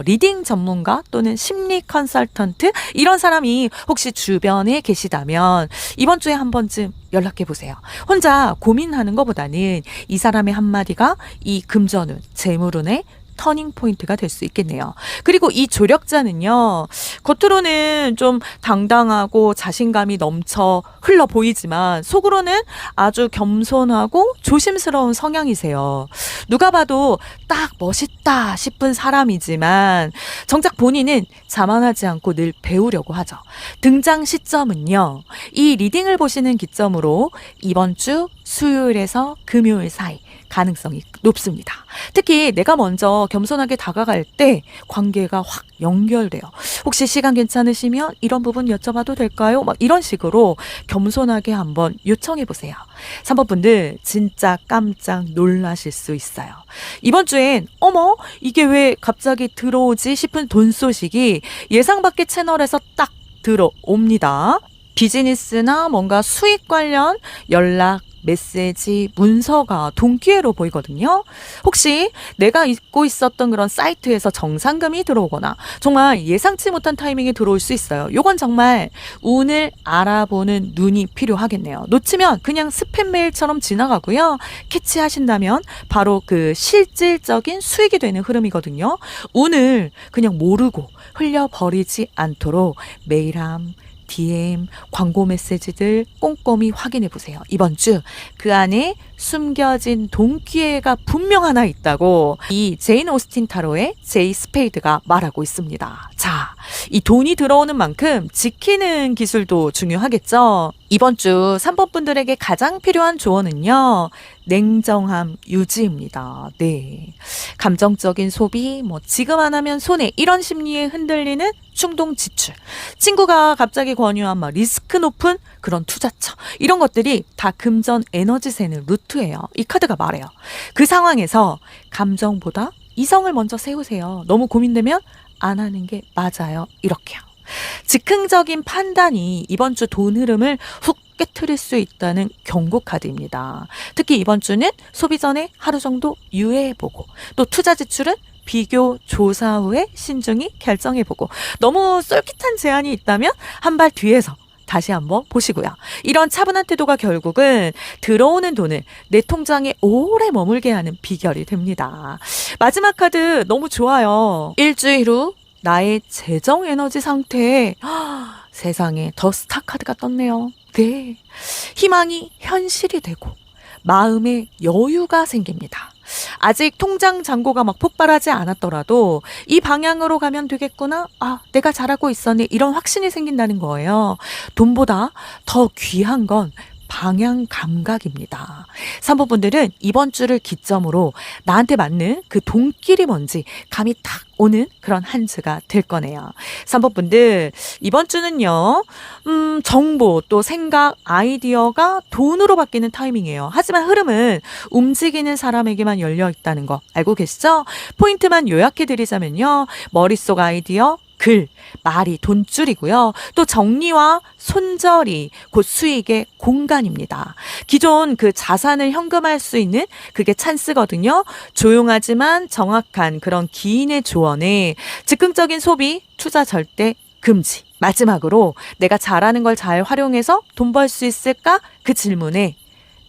리딩 전문가 또는 심리 컨설턴트 이런 사람이 혹시 주변에 계시다면 이번 주에 한 번쯤 연락해 보세요. 혼자 고민하는 것보다는 이 사람의 한마디가 이 금전운, 재물운에 터닝 포인트가 될 수 있겠네요. 그리고 이 조력자는요, 겉으로는 좀 당당하고 자신감이 넘쳐 흘러 보이지만 속으로는 아주 겸손하고 조심스러운 성향이세요. 누가 봐도 딱 멋있다 싶은 사람이지만 정작 본인은 자만하지 않고 늘 배우려고 하죠. 등장 시점은요, 이 리딩을 보시는 기점으로 이번 주 수요일에서 금요일 사이 가능성이 높습니다. 특히 내가 먼저 겸손하게 다가갈 때 관계가 확 연결돼요. 혹시 시간 괜찮으시면 이런 부분 여쭤봐도 될까요? 막 이런 식으로 겸손하게 한번 요청해 보세요. 3번 분들 진짜 깜짝 놀라실 수 있어요. 이번 주엔 어머 이게 왜 갑자기 들어오지 싶은 돈 소식이 예상 밖의 채널에서 딱 들어옵니다. 비즈니스나 뭔가 수익 관련 연락, 메시지, 문서가 동기회로 보이거든요. 혹시 내가 잊고 있었던 그런 사이트에서 정상금이 들어오거나 정말 예상치 못한 타이밍에 들어올 수 있어요. 요건 정말 운을 알아보는 눈이 필요하겠네요. 놓치면 그냥 스팸 메일처럼 지나가고요. 캐치하신다면 바로 그 실질적인 수익이 되는 흐름이거든요. 운을 그냥 모르고 흘려버리지 않도록 메일함, DM, 광고 메시지들 꼼꼼히 확인해 보세요. 이번 주 그 안에 숨겨진 돈기회가 분명 하나 있다고 이 제인 오스틴 타로의 제이 스페이드가 말하고 있습니다. 자, 이 돈이 들어오는 만큼 지키는 기술도 중요하겠죠. 이번 주 3번 분들에게 가장 필요한 조언은요, 냉정함 유지입니다. 네. 감정적인 소비, 지금 안 하면 손해, 이런 심리에 흔들리는 충동 지출. 친구가 갑자기 권유한 리스크 높은 그런 투자처. 이런 것들이 다 금전 에너지 새는 루트예요. 이 카드가 말해요. 그 상황에서 감정보다 이성을 먼저 세우세요. 너무 고민되면 안 하는 게 맞아요. 이렇게요. 즉흥적인 판단이 이번 주 돈 흐름을 훅 깨트릴 수 있다는 경고 카드입니다. 특히 이번 주는 소비 전에 하루 정도 유예해보고 또 투자 지출은 비교 조사 후에 신중히 결정해보고 너무 쏠깃한 제안이 있다면 한 발 뒤에서 다시 한번 보시고요. 이런 차분한 태도가 결국은 들어오는 돈을 내 통장에 오래 머물게 하는 비결이 됩니다. 마지막 카드 너무 좋아요. 일주일 후 나의 재정 에너지 상태에 세상에 더 스타 카드가 떴네요. 네, 희망이 현실이 되고 마음의 여유가 생깁니다. 아직 통장 잔고가 폭발하지 않았더라도 이 방향으로 가면 되겠구나. 내가 잘하고 있었네. 이런 확신이 생긴다는 거예요. 돈보다 더 귀한 건 방향 감각입니다. 3번 분들은 이번 주를 기점으로 나한테 맞는 그 돈길이 뭔지 감이 탁 오는 그런 한 주가 될 거네요. 3번 분들 이번 주는요, 정보 또 생각, 아이디어가 돈으로 바뀌는 타이밍이에요. 하지만 흐름은 움직이는 사람에게만 열려 있다는 거 알고 계시죠? 포인트만 요약해 드리자면요, 머릿속 아이디어, 글, 말이 돈줄이고요. 또 정리와 손절이 곧 수익의 공간입니다. 기존 그 자산을 현금화할 수 있는 그게 찬스거든요. 조용하지만 정확한 그런 기인의 조언에 즉흥적인 소비, 투자 절대 금지. 마지막으로 내가 잘하는 걸 잘 활용해서 돈 벌 수 있을까? 그 질문에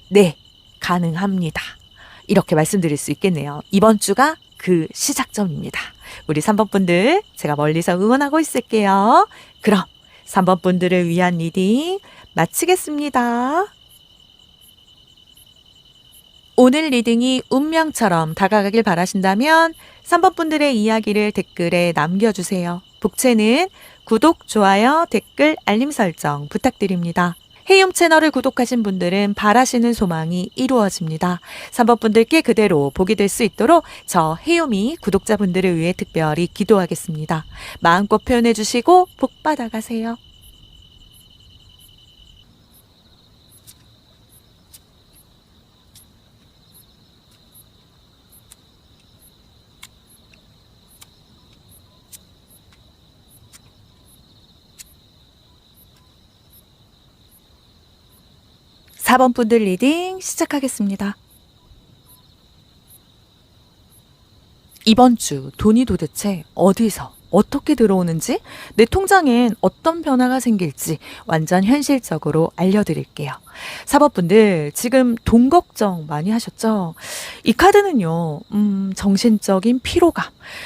네, 가능합니다. 이렇게 말씀드릴 수 있겠네요. 이번 주가 그 시작점입니다. 우리 3번 분들 제가 멀리서 응원하고 있을게요. 그럼 3번 분들을 위한 리딩 마치겠습니다. 오늘 리딩이 운명처럼 다가가길 바라신다면 3번 분들의 이야기를 댓글에 남겨주세요. 복채는 구독, 좋아요, 댓글, 알림 설정 부탁드립니다. 헤이홈 채널을 구독하신 분들은 바라시는 소망이 이루어집니다. 3번 분들께 그대로 복이 될 수 있도록 저 헤이홈이 구독자분들을 위해 특별히 기도하겠습니다. 마음껏 표현해 주시고 복 받아가세요. 사 번 분들 리딩 시작하겠습니다. 이번 주 돈이 도대체 어디서 어떻게 들어오는지, 내 통장엔 어떤 변화가 생길지 완전 현실적으로 알려드릴게요. 사법분들 지금 돈 걱정 많이 하셨죠? 이 카드는요, 정신적인 피로감,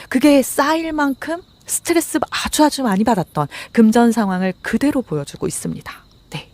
그게 쌓일 만큼 스트레스 아주 많이 받았던 금전 상황을 그대로 보여주고 있습니다. 네.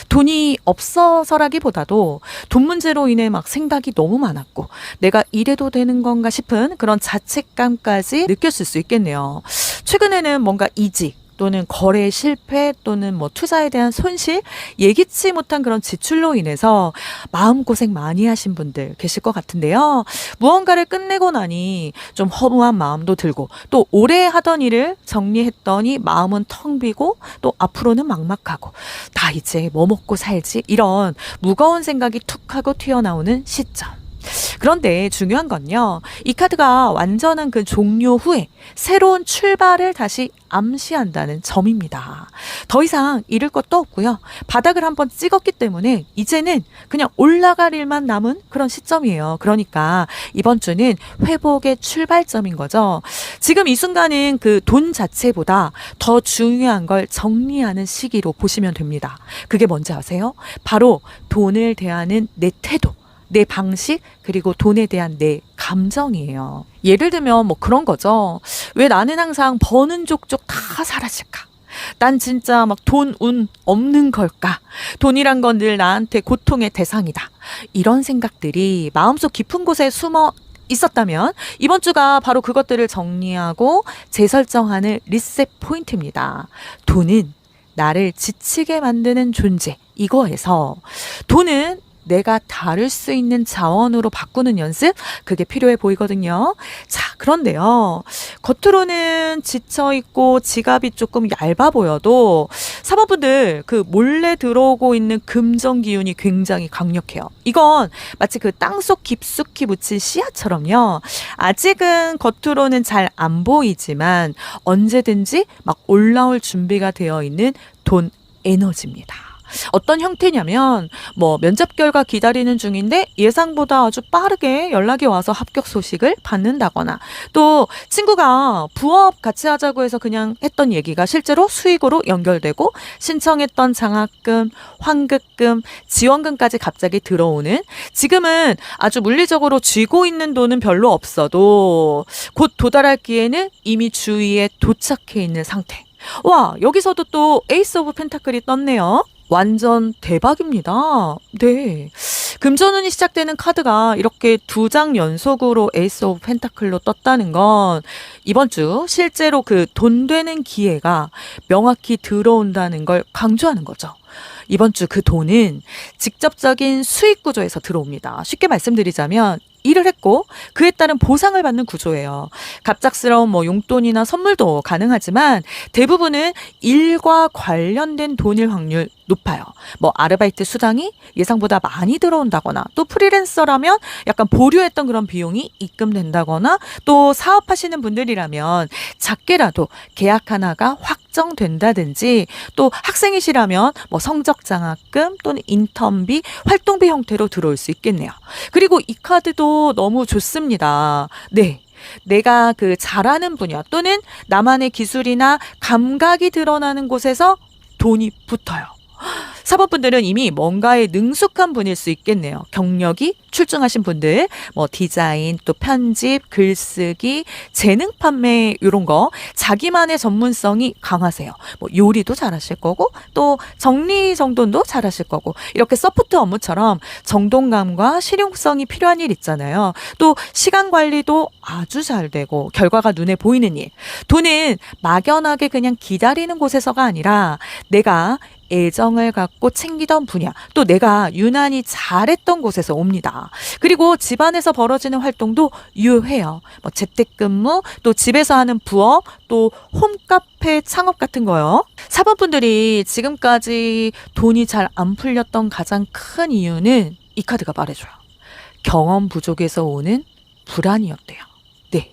돈이 없어서라기보다도 돈 문제로 인해 막 생각이 너무 많았고, 내가 이래도 되는 건가 싶은 그런 자책감까지 느꼈을 수 있겠네요. 최근에는 뭔가 이직 또는 거래 실패 또는 뭐 투자에 대한 손실, 예기치 못한 그런 지출로 인해서 마음고생 많이 하신 분들 계실 것 같은데요. 무언가를 끝내고 나니 좀 허무한 마음도 들고, 또 오래 하던 일을 정리했더니 마음은 텅 비고, 또 앞으로는 막막하고, 나 이제 뭐 먹고 살지, 이런 무거운 생각이 툭 하고 튀어나오는 시점. 그런데 중요한 건요, 이 카드가 완전한 그 종료 후에 새로운 출발을 다시 암시한다는 점입니다. 더 이상 잃을 것도 없고요. 바닥을 한번 찍었기 때문에 이제는 그냥 올라갈 일만 남은 그런 시점이에요. 그러니까 이번 주는 회복의 출발점인 거죠. 지금 이 순간은 그 돈 자체보다 더 중요한 걸 정리하는 시기로 보시면 됩니다. 그게 뭔지 아세요? 바로 돈을 대하는 내 태도, 내 방식, 그리고 돈에 대한 내 감정이에요. 예를 들면 뭐 그런 거죠. 왜 나는 항상 버는 족족 다 사라질까? 난 진짜 막 돈 운 없는 걸까? 돈이란 건 늘 나한테 고통의 대상이다. 이런 생각들이 마음속 깊은 곳에 숨어 있었다면 이번 주가 바로 그것들을 정리하고 재설정하는 리셋 포인트입니다. 돈은 나를 지치게 만드는 존재, 이거에서 돈은 내가 다룰 수 있는 자원으로 바꾸는 연습, 그게 필요해 보이거든요. 자, 그런데요, 겉으로는 지쳐있고 지갑이 조금 얇아 보여도 사모분들 그 몰래 들어오고 있는 금전 기운이 굉장히 강력해요. 이건 마치 그 땅속 깊숙이 묻힌 씨앗처럼요, 아직은 겉으로는 잘 안 보이지만 언제든지 막 올라올 준비가 되어 있는 돈 에너지입니다. 어떤 형태냐면 뭐 면접 결과 기다리는 중인데 예상보다 아주 빠르게 연락이 와서 합격 소식을 받는다거나, 또 친구가 부업 같이 하자고 해서 그냥 했던 얘기가 실제로 수익으로 연결되고 신청했던 장학금, 환급금, 지원금까지 갑자기 들어오는, 지금은 아주 물리적으로 쥐고 있는 돈은 별로 없어도 곧 도달할 기에는 이미 주위에 도착해 있는 상태. 와, 여기서도 또 에이스 오브 펜타클이 떴네요. 완전 대박입니다. 네. 금전운이 시작되는 카드가 이렇게 2장 연속으로 에이스 오브 펜타클로 떴다는 건 이번 주 실제로 그 돈 되는 기회가 명확히 들어온다는 걸 강조하는 거죠. 이번 주 그 돈은 직접적인 수익 구조에서 들어옵니다. 쉽게 말씀드리자면 일을 했고 그에 따른 보상을 받는 구조예요. 갑작스러운 뭐 용돈이나 선물도 가능하지만 대부분은 일과 관련된 돈일 확률 높아요. 뭐 아르바이트 수당이 예상보다 많이 들어온다거나, 또 프리랜서라면 약간 보류했던 그런 비용이 입금된다거나, 또 사업하시는 분들이라면 작게라도 계약 하나가 확정된다든지, 또 학생이시라면 뭐 성적 장학금 또는 인턴비, 활동비 형태로 들어올 수 있겠네요. 그리고 이 카드도 너무 좋습니다. 네. 내가 그 잘하는 분야 또는 나만의 기술이나 감각이 드러나는 곳에서 돈이 붙어요. 사법분들은 이미 뭔가에 능숙한 분일 수 있겠네요. 경력이 출중하신 분들, 뭐 디자인, 또 편집, 글쓰기, 재능 판매, 이런 거 자기만의 전문성이 강하세요. 뭐 요리도 잘하실 거고, 또 정리정돈도 잘하실 거고, 이렇게 서포트 업무처럼 정돈감과 실용성이 필요한 일 있잖아요. 또 시간 관리도 아주 잘 되고 결과가 눈에 보이는 일. 돈은 막연하게 그냥 기다리는 곳에서가 아니라 내가 애정을 갖고 챙기던 분야, 또 내가 유난히 잘했던 곳에서 옵니다. 그리고 집안에서 벌어지는 활동도 유효해요. 뭐 재택근무, 또 집에서 하는 부업, 또 홈카페 창업 같은 거요. 사법분들이 지금까지 돈이 잘 안 풀렸던 가장 큰 이유는 이 카드가 말해줘요. 경험 부족에서 오는 불안이었대요. 네.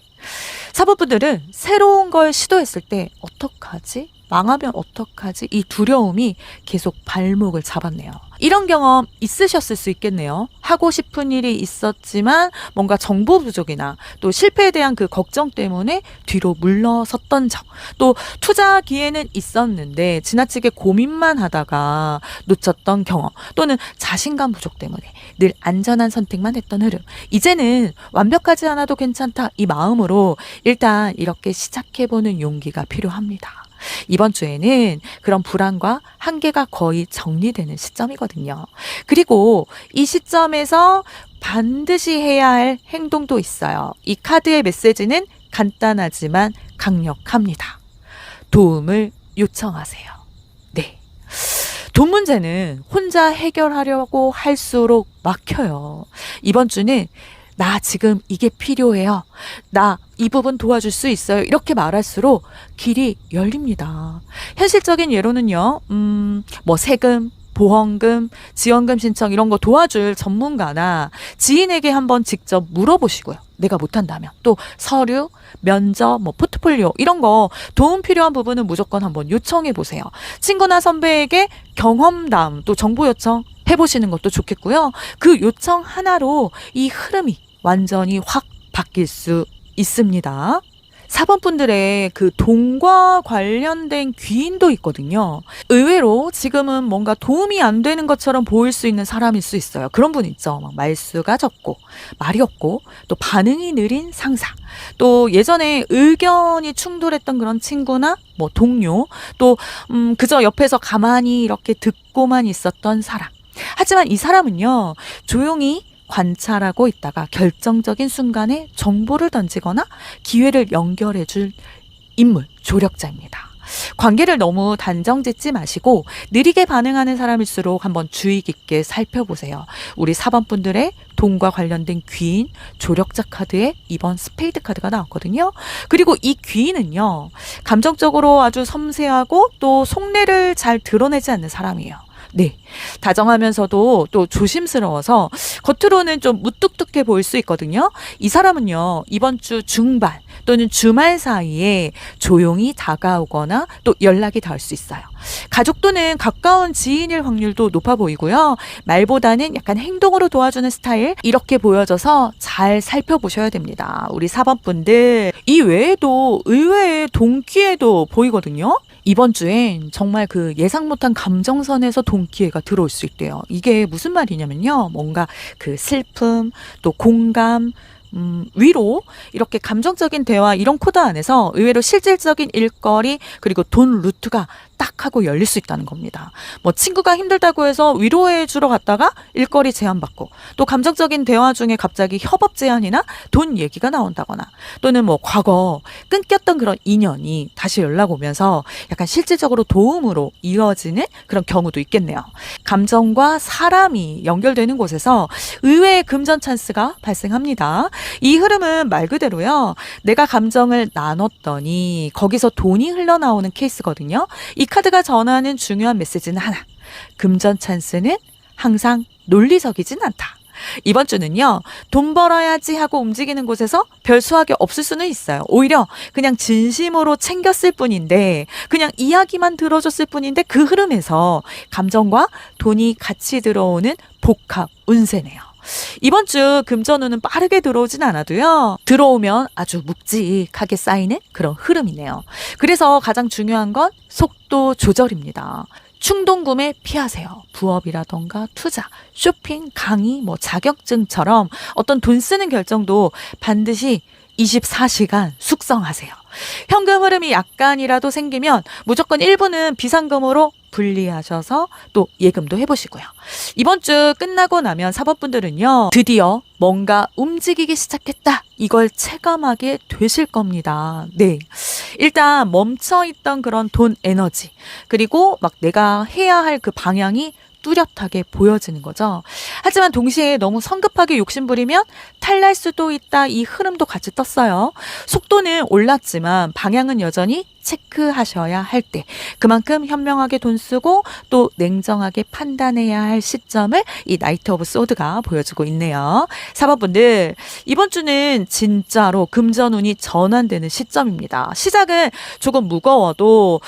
사법분들은 새로운 걸 시도했을 때 어떡하지? 망하면 어떡하지? 이 두려움이 계속 발목을 잡았네요. 이런 경험 있으셨을 수 있겠네요. 하고 싶은 일이 있었지만 뭔가 정보 부족이나 또 실패에 대한 그 걱정 때문에 뒤로 물러섰던 적, 또 투자 기회는 있었는데 지나치게 고민만 하다가 놓쳤던 경험, 또는 자신감 부족 때문에 늘 안전한 선택만 했던 흐름. 이제는 완벽하지 않아도 괜찮다, 이 마음으로 일단 이렇게 시작해보는 용기가 필요합니다. 이번 주에는 그런 불안과 한계가 거의 정리되는 시점이거든요. 그리고 이 시점에서 반드시 해야 할 행동도 있어요. 이 카드의 메시지는 간단하지만 강력합니다. 도움을 요청하세요. 네. 돈 문제는 혼자 해결하려고 할수록 막혀요. 이번 주는 나 지금 이게 필요해요. 나 이 부분 도와줄 수 있어요. 이렇게 말할수록 길이 열립니다. 현실적인 예로는요. 뭐 세금, 보험금, 지원금 신청 이런 거 도와줄 전문가나 지인에게 한번 직접 물어보시고요. 내가 못한다면 또 서류, 면접, 뭐 포트폴리오 이런 거 도움 필요한 부분은 무조건 한번 요청해 보세요. 친구나 선배에게 경험담 또 정보 요청 해보시는 것도 좋겠고요. 그 요청 하나로 이 흐름이 완전히 확 바뀔 수 있습니다. 4번 분들의 그 돈과 관련된 귀인도 있거든요. 의외로 지금은 뭔가 도움이 안 되는 것처럼 보일 수 있는 사람일 수 있어요. 그런 분 있죠. 막 말수가 적고 말이 없고 또 반응이 느린 상사, 또 예전에 의견이 충돌했던 그런 친구나 뭐 동료, 또 그저 옆에서 가만히 이렇게 듣고만 있었던 사람. 하지만 이 사람은요, 조용히 관찰하고 있다가 결정적인 순간에 정보를 던지거나 기회를 연결해 줄 인물, 조력자입니다. 관계를 너무 단정 짓지 마시고 느리게 반응하는 사람일수록 한번 주의 깊게 살펴보세요. 우리 4번 분들의 돈과 관련된 귀인, 조력자 카드에 이번 스페이드 카드가 나왔거든요. 그리고 이 귀인은요, 감정적으로 아주 섬세하고 또 속내를 잘 드러내지 않는 사람이에요. 네. 다정하면서도 또 조심스러워서 겉으로는 좀 무뚝뚝해 보일 수 있거든요. 이 사람은요, 이번 주 중반 또는 주말 사이에 조용히 다가오거나 또 연락이 닿을 수 있어요. 가족 또는 가까운 지인일 확률도 높아 보이고요. 말보다는 약간 행동으로 도와주는 스타일, 이렇게 보여져서 잘 살펴보셔야 됩니다. 우리 4번 분들, 이 외에도 의외의 동기에도 보이거든요. 이번 주엔 정말 그 예상 못한 감정선에서 돈기회가 들어올 수 있대요. 이게 무슨 말이냐면요. 뭔가 그 슬픔, 또 공감, 위로, 이렇게 감정적인 대화, 이런 코드 안에서 의외로 실질적인 일거리 그리고 돈 루트가 딱 하고 열릴 수 있다는 겁니다. 뭐 친구가 힘들다고 해서 위로해 주러 갔다가 일거리 제안받고, 또 감정적인 대화 중에 갑자기 협업 제안이나 돈 얘기가 나온다거나, 또는 뭐 과거 끊겼던 그런 인연이 다시 연락 오면서 약간 실질적으로 도움으로 이어지는 그런 경우도 있겠네요. 감정과 사람이 연결되는 곳에서 의외의 금전 찬스가 발생합니다. 이 흐름은 말 그대로요, 내가 감정을 나눴더니 거기서 돈이 흘러나오는 케이스거든요. 이 카드가 전하는 중요한 메시지는 하나, 금전 찬스는 항상 논리적이진 않다. 이번 주는요, 돈 벌어야지 하고 움직이는 곳에서 별 수확이 없을 수는 있어요. 오히려 그냥 진심으로 챙겼을 뿐인데, 그냥 이야기만 들어줬을 뿐인데 그 흐름에서 감정과 돈이 같이 들어오는 복합 운세네요. 이번 주 금전운은 빠르게 들어오진 않아도요, 들어오면 아주 묵직하게 쌓이는 그런 흐름이네요. 그래서 가장 중요한 건 속도 조절입니다. 충동 구매 피하세요. 부업이라던가 투자, 쇼핑, 강의, 뭐 자격증처럼 어떤 돈 쓰는 결정도 반드시 24시간 숙성하세요. 현금 흐름이 약간이라도 생기면 무조건 일부는 비상금으로 분리하셔서 또 예금도 해보시고요. 이번 주 끝나고 나면 4번 분들은요, 드디어 뭔가 움직이기 시작했다, 이걸 체감하게 되실 겁니다. 네. 일단 멈춰있던 그런 돈 에너지, 그리고 막 내가 해야 할 그 방향이 뚜렷하게 보여지는 거죠. 하지만 동시에 너무 성급하게 욕심부리면 탈날 수도 있다, 이 흐름도 같이 떴어요. 속도는 올랐지만 방향은 여전히 체크하셔야 할 때, 그만큼 현명하게 돈 쓰고 또 냉정하게 판단해야 할 시점을 이 나이트 오브 소드가 보여주고 있네요. 사법분들, 이번 주는 진짜로 금전운이 전환되는 시점입니다. 시작은 조금 무거워도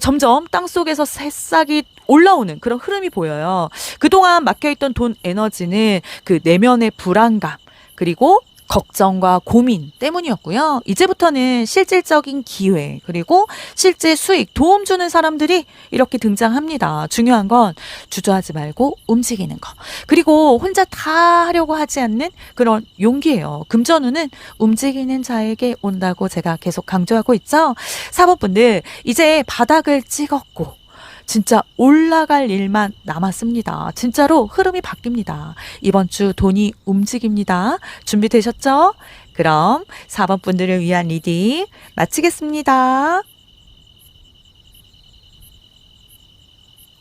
점점 땅속에서 새싹이 올라오는 그런 흐름이 보여요. 그동안 막혀있던 돈 에너지는 그 내면의 불안감, 그리고 걱정과 고민 때문이었고요. 이제부터는 실질적인 기회, 그리고 실제 수익, 도움 주는 사람들이 이렇게 등장합니다. 중요한 건 주저하지 말고 움직이는 거. 그리고 혼자 다 하려고 하지 않는 그런 용기예요. 금전운은 움직이는 자에게 온다고 제가 계속 강조하고 있죠. 사법분들, 이제 바닥을 찍었고 진짜 올라갈 일만 남았습니다. 진짜로 흐름이 바뀝니다. 이번 주 돈이 움직입니다. 준비되셨죠? 그럼 4번 분들을 위한 리딩 마치겠습니다.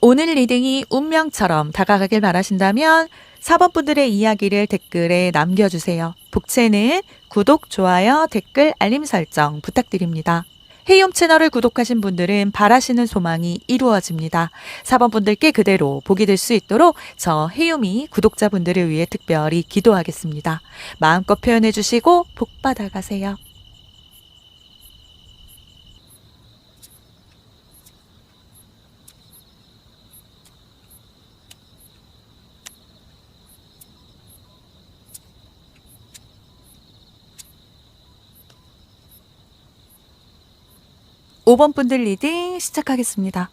오늘 리딩이 운명처럼 다가가길 바라신다면 4번 분들의 이야기를 댓글에 남겨주세요. 복채는 구독, 좋아요, 댓글, 알림 설정 부탁드립니다. 헤이홈 채널을 구독하신 분들은 바라시는 소망이 이루어집니다. 4번 분들께 그대로 복이 될 수 있도록 저 헤이홈이 구독자분들을 위해 특별히 기도하겠습니다. 마음껏 표현해 주시고 복 받아가세요. 5번 분들 리딩 시작하겠습니다.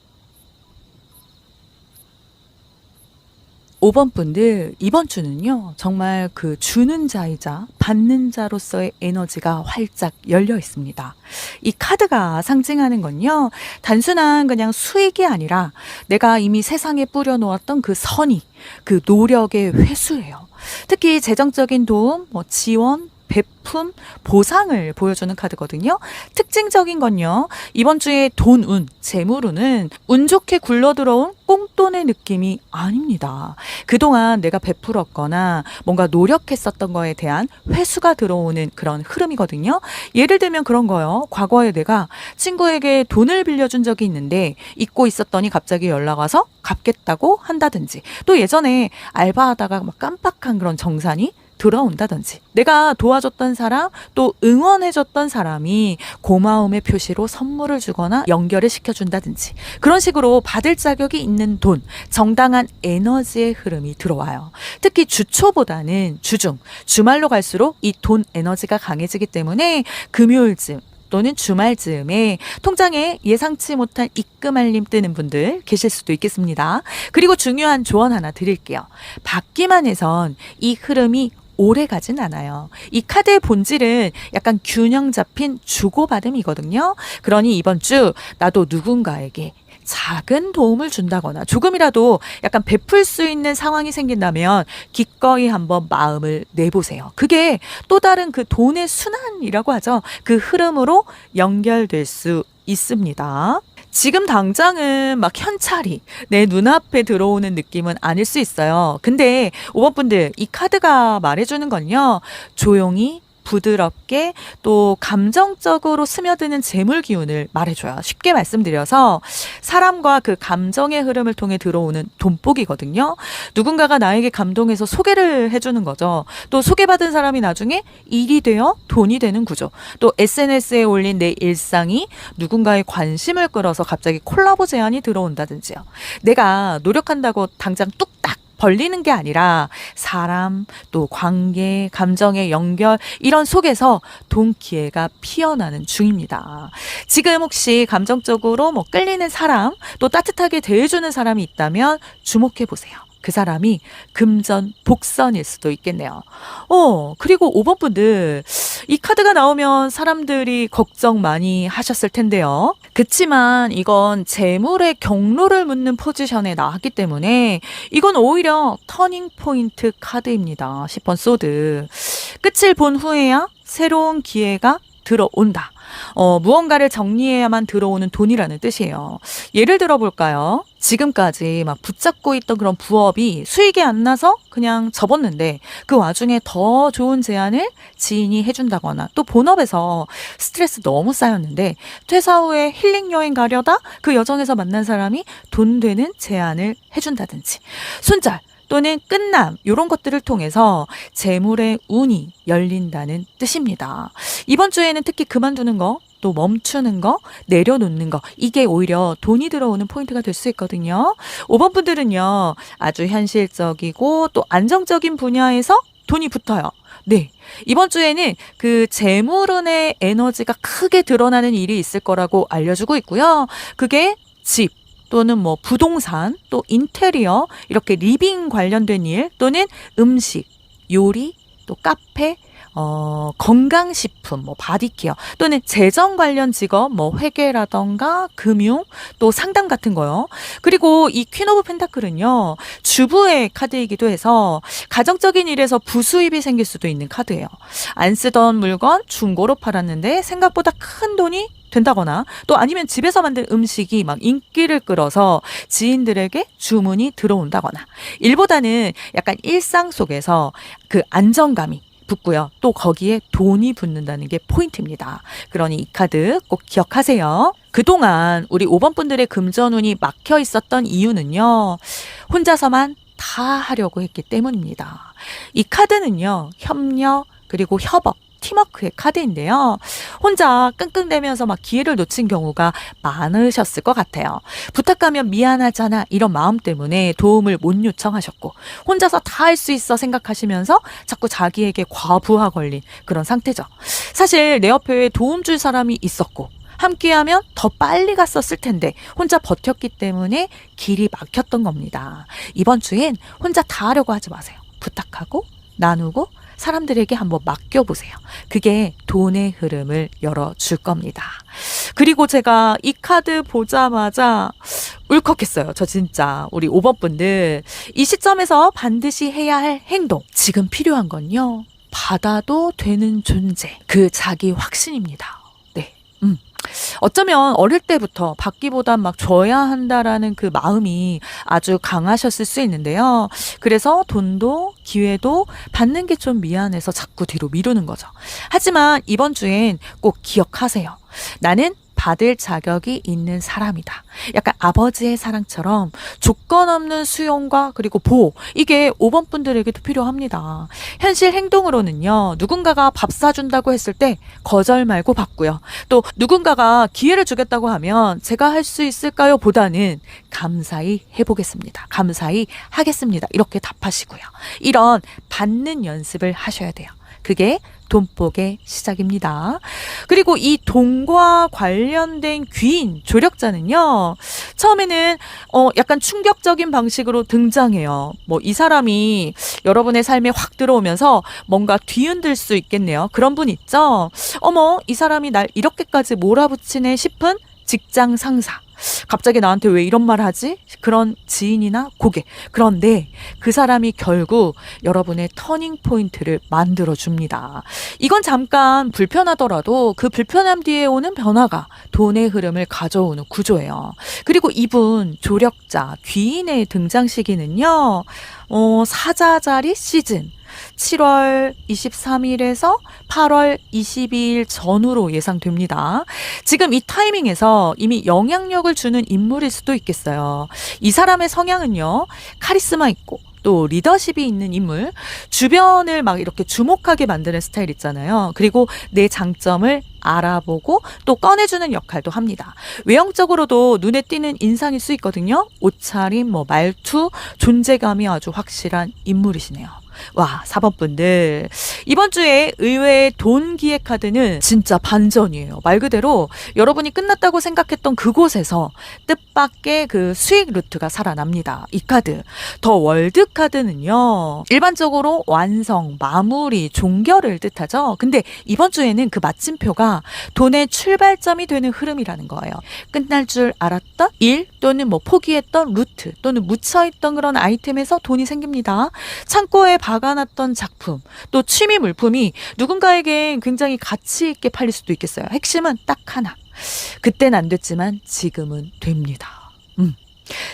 5번 분들, 이번 주는요, 정말 그 주는 자이자 받는 자로서의 에너지가 활짝 열려 있습니다. 이 카드가 상징하는 건요, 단순한 그냥 수익이 아니라 내가 이미 세상에 뿌려놓았던 그 선의, 그 노력의 회수예요. 특히 재정적인 도움, 지원, 베품, 보상을 보여주는 카드거든요. 특징적인 건요, 이번 주에 돈운, 재물운은 운 좋게 굴러들어온 꽁돈의 느낌이 아닙니다. 그동안 내가 베풀었거나 뭔가 노력했었던 거에 대한 회수가 들어오는 그런 흐름이거든요. 예를 들면 그런 거요. 과거에 내가 친구에게 돈을 빌려준 적이 있는데 잊고 있었더니 갑자기 연락 와서 갚겠다고 한다든지, 또 예전에 알바하다가 막 깜빡한 그런 정산이 들어온다든지, 내가 도와줬던 사람, 또 응원해줬던 사람이 고마움의 표시로 선물을 주거나 연결을 시켜준다든지, 그런 식으로 받을 자격이 있는 돈, 정당한 에너지의 흐름이 들어와요. 특히 주초보다는 주중, 주말로 갈수록 이 돈 에너지가 강해지기 때문에 금요일쯤 또는 주말쯤에 통장에 예상치 못한 입금 알림 뜨는 분들 계실 수도 있겠습니다. 그리고 중요한 조언 하나 드릴게요. 받기만 해선 이 흐름이 오래 가진 않아요. 이 카드의 본질은 약간 균형 잡힌 주고받음이거든요. 그러니 이번 주 나도 누군가에게 작은 도움을 준다거나 조금이라도 약간 베풀 수 있는 상황이 생긴다면 기꺼이 한번 마음을 내보세요. 그게 또 다른 그 돈의 순환이라고 하죠. 그 흐름으로 연결될 수 있습니다. 지금 당장은 막 현찰이 내 눈앞에 들어오는 느낌은 아닐 수 있어요. 근데 5번 분들, 이 카드가 말해주는 건요, 조용히 부드럽게 또 감정적으로 스며드는 재물 기운을 말해줘요. 쉽게 말씀드려서 사람과 그 감정의 흐름을 통해 들어오는 돈복이거든요. 누군가가 나에게 감동해서 소개를 해주는 거죠. 또 소개받은 사람이 나중에 일이 되어 돈이 되는 구조. 또 SNS에 올린 내 일상이 누군가의 관심을 끌어서 갑자기 콜라보 제안이 들어온다든지요. 내가 노력한다고 당장 뚝딱 벌리는 게 아니라 사람, 또 관계, 감정의 연결, 이런 속에서 돈 기회가 피어나는 중입니다. 지금 혹시 감정적으로 끌리는 사람, 또 따뜻하게 대해주는 사람이 있다면 주목해 보세요. 그 사람이 금전 복선일 수도 있겠네요. 그리고 5번 분들, 이 카드가 나오면 사람들이 걱정 많이 하셨을 텐데요. 그치만 이건 재물의 경로를 묻는 포지션에 나왔기 때문에 이건 오히려 터닝 포인트 카드입니다. 10번 소드. 끝을 본 후에야 새로운 기회가 들어온다. 무언가를 정리해야만 들어오는 돈이라는 뜻이에요. 예를 들어 볼까요? 지금까지 막 붙잡고 있던 그런 부업이 수익이 안 나서 그냥 접었는데 그 와중에 더 좋은 제안을 지인이 해준다거나 또 본업에서 스트레스 너무 쌓였는데 퇴사 후에 힐링 여행 가려다 그 여정에서 만난 사람이 돈 되는 제안을 해준다든지 손절 또는 끝남 이런 것들을 통해서 재물의 운이 열린다는 뜻입니다. 이번 주에는 특히 그만두는 거 또 멈추는 거, 내려놓는 거 이게 오히려 돈이 들어오는 포인트가 될 수 있거든요. 5번 분들은요. 아주 현실적이고 또 안정적인 분야에서 돈이 붙어요. 네. 이번 주에는 그 재물운의 에너지가 크게 드러나는 일이 있을 거라고 알려주고 있고요. 그게 집, 또는 뭐 부동산, 또 인테리어, 이렇게 리빙 관련된 일, 또는 음식, 요리, 또 카페, 건강식품, 뭐 바디케어, 또는 재정 관련 직업, 뭐 회계라던가 금융, 또 상담 같은 거요. 그리고 이 퀸 오브 펜타클은요, 주부의 카드이기도 해서 가정적인 일에서 부수입이 생길 수도 있는 카드예요. 안 쓰던 물건 중고로 팔았는데 생각보다 큰 돈이 된다거나 또 아니면 집에서 만든 음식이 막 인기를 끌어서 지인들에게 주문이 들어온다거나 일보다는 약간 일상 속에서 그 안정감이 붙고요. 또 거기에 돈이 붙는다는 게 포인트입니다. 그러니 이 카드 꼭 기억하세요. 그동안 우리 5번 분들의 금전운이 막혀 있었던 이유는요. 혼자서만 다 하려고 했기 때문입니다. 이 카드는요. 협력 그리고 협업 팀워크의 카드인데요. 혼자 끙끙대면서 막 기회를 놓친 경우가 많으셨을 것 같아요. 부탁하면 미안하잖아 이런 마음 때문에 도움을 못 요청하셨고 혼자서 다 할 수 있어 생각하시면서 자꾸 자기에게 과부하 걸린 그런 상태죠. 사실 내 옆에 도움 줄 사람이 있었고 함께하면 더 빨리 갔었을 텐데 혼자 버텼기 때문에 길이 막혔던 겁니다. 이번 주엔 혼자 다 하려고 하지 마세요. 부탁하고 나누고 사람들에게 한번 맡겨보세요. 그게 돈의 흐름을 열어줄 겁니다. 그리고 제가 이 카드 보자마자 울컥했어요. 저 진짜 우리 5번 분들 이 시점에서 반드시 해야 할 행동 지금 필요한 건요. 받아도 되는 존재 그 자기 확신입니다. 네. 어쩌면 어릴 때부터 받기보단 막 줘야 한다라는 그 마음이 아주 강하셨을 수 있는데요. 그래서 돈도 기회도 받는 게 좀 미안해서 자꾸 뒤로 미루는 거죠. 하지만 이번 주엔 꼭 기억하세요. 나는 받을 자격이 있는 사람이다. 약간 아버지의 사랑처럼 조건 없는 수용과 그리고 보호 이게 5번 분들에게도 필요합니다. 현실 행동으로는요. 누군가가 밥 사준다고 했을 때 거절 말고 받고요. 또 누군가가 기회를 주겠다고 하면 제가 할 수 있을까요? 보다는 감사히 해보겠습니다. 감사히 하겠습니다. 이렇게 답하시고요. 이런 받는 연습을 하셔야 돼요. 그게 돈복의 시작입니다. 그리고 이 돈과 관련된 귀인, 조력자는요. 처음에는 약간 충격적인 방식으로 등장해요. 뭐 이 사람이 여러분의 삶에 확 들어오면서 뭔가 뒤흔들 수 있겠네요. 그런 분 있죠? 어머, 이 사람이 날 이렇게까지 몰아붙이네 싶은 직장 상사. 갑자기 나한테 왜 이런 말 하지? 그런 지인이나 고객. 그런데 그 사람이 결국 여러분의 터닝 포인트를 만들어 줍니다. 이건 잠깐 불편하더라도 그 불편함 뒤에 오는 변화가 돈의 흐름을 가져오는 구조예요. 그리고 이분 조력자, 귀인의 등장 시기는요. 사자자리 시즌. 7월 23일에서 8월 22일 전후로 예상됩니다. 지금 이 타이밍에서 이미 영향력을 주는 인물일 수도 있겠어요. 이 사람의 성향은요, 카리스마 있고 또 리더십이 있는 인물, 주변을 막 이렇게 주목하게 만드는 스타일 있잖아요. 그리고 내 장점을 알아보고 또 꺼내주는 역할도 합니다. 외형적으로도 눈에 띄는 인상일 수 있거든요. 옷차림, 뭐 말투, 존재감이 아주 확실한 인물이시네요. 와, 4번 분들. 이번 주에 의외의 돈 기회 카드는 진짜 반전이에요. 말 그대로 여러분이 끝났다고 생각했던 그곳에서 뜻밖의 그 수익 루트가 살아납니다. 이 카드. 더 월드 카드는요. 일반적으로 완성, 마무리, 종결을 뜻하죠. 근데 이번 주에는 그 마침표가 돈의 출발점이 되는 흐름이라는 거예요. 끝날 줄 알았던 일 또는 뭐 포기했던 루트 또는 묻혀있던 그런 아이템에서 돈이 생깁니다. 창고에 박아놨던 작품 또 취미 물품이 누군가에게 굉장히 가치 있게 팔릴 수도 있겠어요. 핵심은 딱 하나. 그땐 안 됐지만 지금은 됩니다.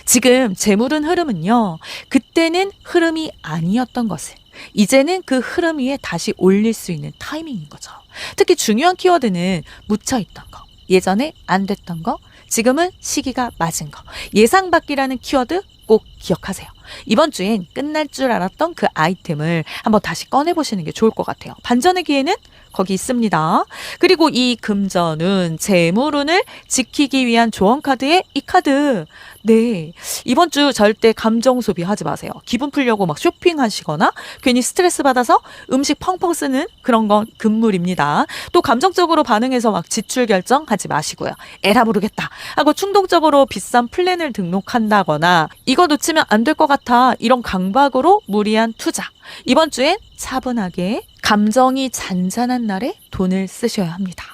지금 재물운 흐름은요, 그때는 흐름이 아니었던 것을 이제는 그 흐름 위에 다시 올릴 수 있는 타이밍인 거죠. 특히 중요한 키워드는 묻혀있던 거, 예전에 안 됐던 거, 지금은 시기가 맞은 거, 예상받기라는 키워드 꼭 기억하세요. 이번 주엔 끝날 줄 알았던 그 아이템을 한번 다시 꺼내보시는 게 좋을 것 같아요. 반전의 기회는 거기 있습니다. 그리고 이 금전운, 재물운을 지키기 위한 조언 카드의 이 카드. 네, 이번 주 절대 감정 소비하지 마세요. 기분 풀려고 막 쇼핑하시거나 괜히 스트레스 받아서 음식 펑펑 쓰는 그런 건 금물입니다. 또 감정적으로 반응해서 막 지출 결정하지 마시고요. 에라 모르겠다 하고 충동적으로 비싼 플랜을 등록한다거나 이거 놓치면 안 될 것 같아 이런 강박으로 무리한 투자. 이번 주엔 차분하게 감정이 잔잔한 날에 돈을 쓰셔야 합니다.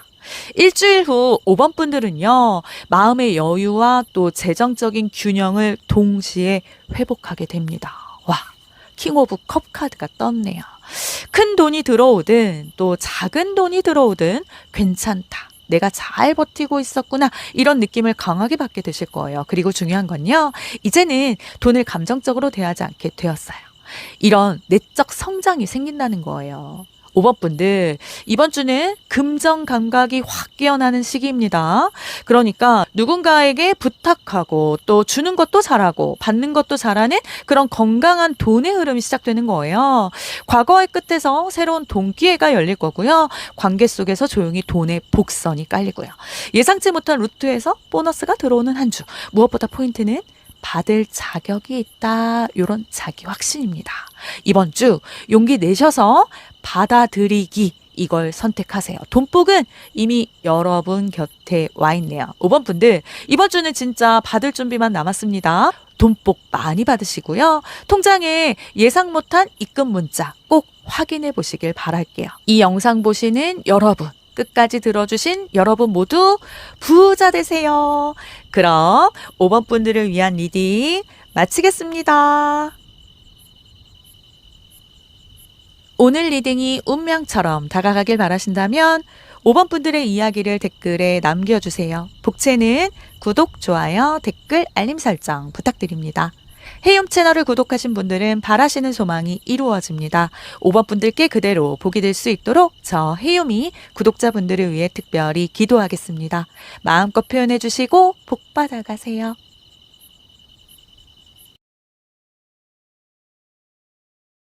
일주일 후 5번 분들은요, 마음의 여유와 또 재정적인 균형을 동시에 회복하게 됩니다. 와, 킹 오브 컵 카드가 떴네요. 큰 돈이 들어오든 또 작은 돈이 들어오든 괜찮다. 내가 잘 버티고 있었구나. 이런 느낌을 강하게 받게 되실 거예요. 그리고 중요한 건요, 이제는 돈을 감정적으로 대하지 않게 되었어요. 이런 내적 성장이 생긴다는 거예요. 5번 분들, 이번 주는 금전 감각이 확 깨어나는 시기입니다. 그러니까 누군가에게 부탁하고 또 주는 것도 잘하고 받는 것도 잘하는 그런 건강한 돈의 흐름이 시작되는 거예요. 과거의 끝에서 새로운 돈 기회가 열릴 거고요. 관계 속에서 조용히 돈의 복선이 깔리고요. 예상치 못한 루트에서 보너스가 들어오는 한 주. 무엇보다 포인트는 받을 자격이 있다. 이런 자기 확신입니다. 이번 주 용기 내셔서 받아들이기 이걸 선택하세요. 돈복은 이미 여러분 곁에 와 있네요. 5번 분들, 이번 주는 진짜 받을 준비만 남았습니다. 돈복 많이 받으시고요. 통장에 예상 못한 입금 문자 꼭 확인해 보시길 바랄게요. 이 영상 보시는 여러분, 끝까지 들어주신 여러분 모두 부자 되세요. 그럼 5번 분들을 위한 리딩 마치겠습니다. 오늘 리딩이 운명처럼 다가가길 바라신다면 5번 분들의 이야기를 댓글에 남겨주세요. 복채는 구독, 좋아요, 댓글, 알림 설정 부탁드립니다. 헤이홈 채널을 구독하신 분들은 바라시는 소망이 이루어집니다. 5번 분들께 그대로 복이 될 수 있도록 저 헤이홈이 구독자분들을 위해 특별히 기도하겠습니다. 마음껏 표현해 주시고 복 받아가세요.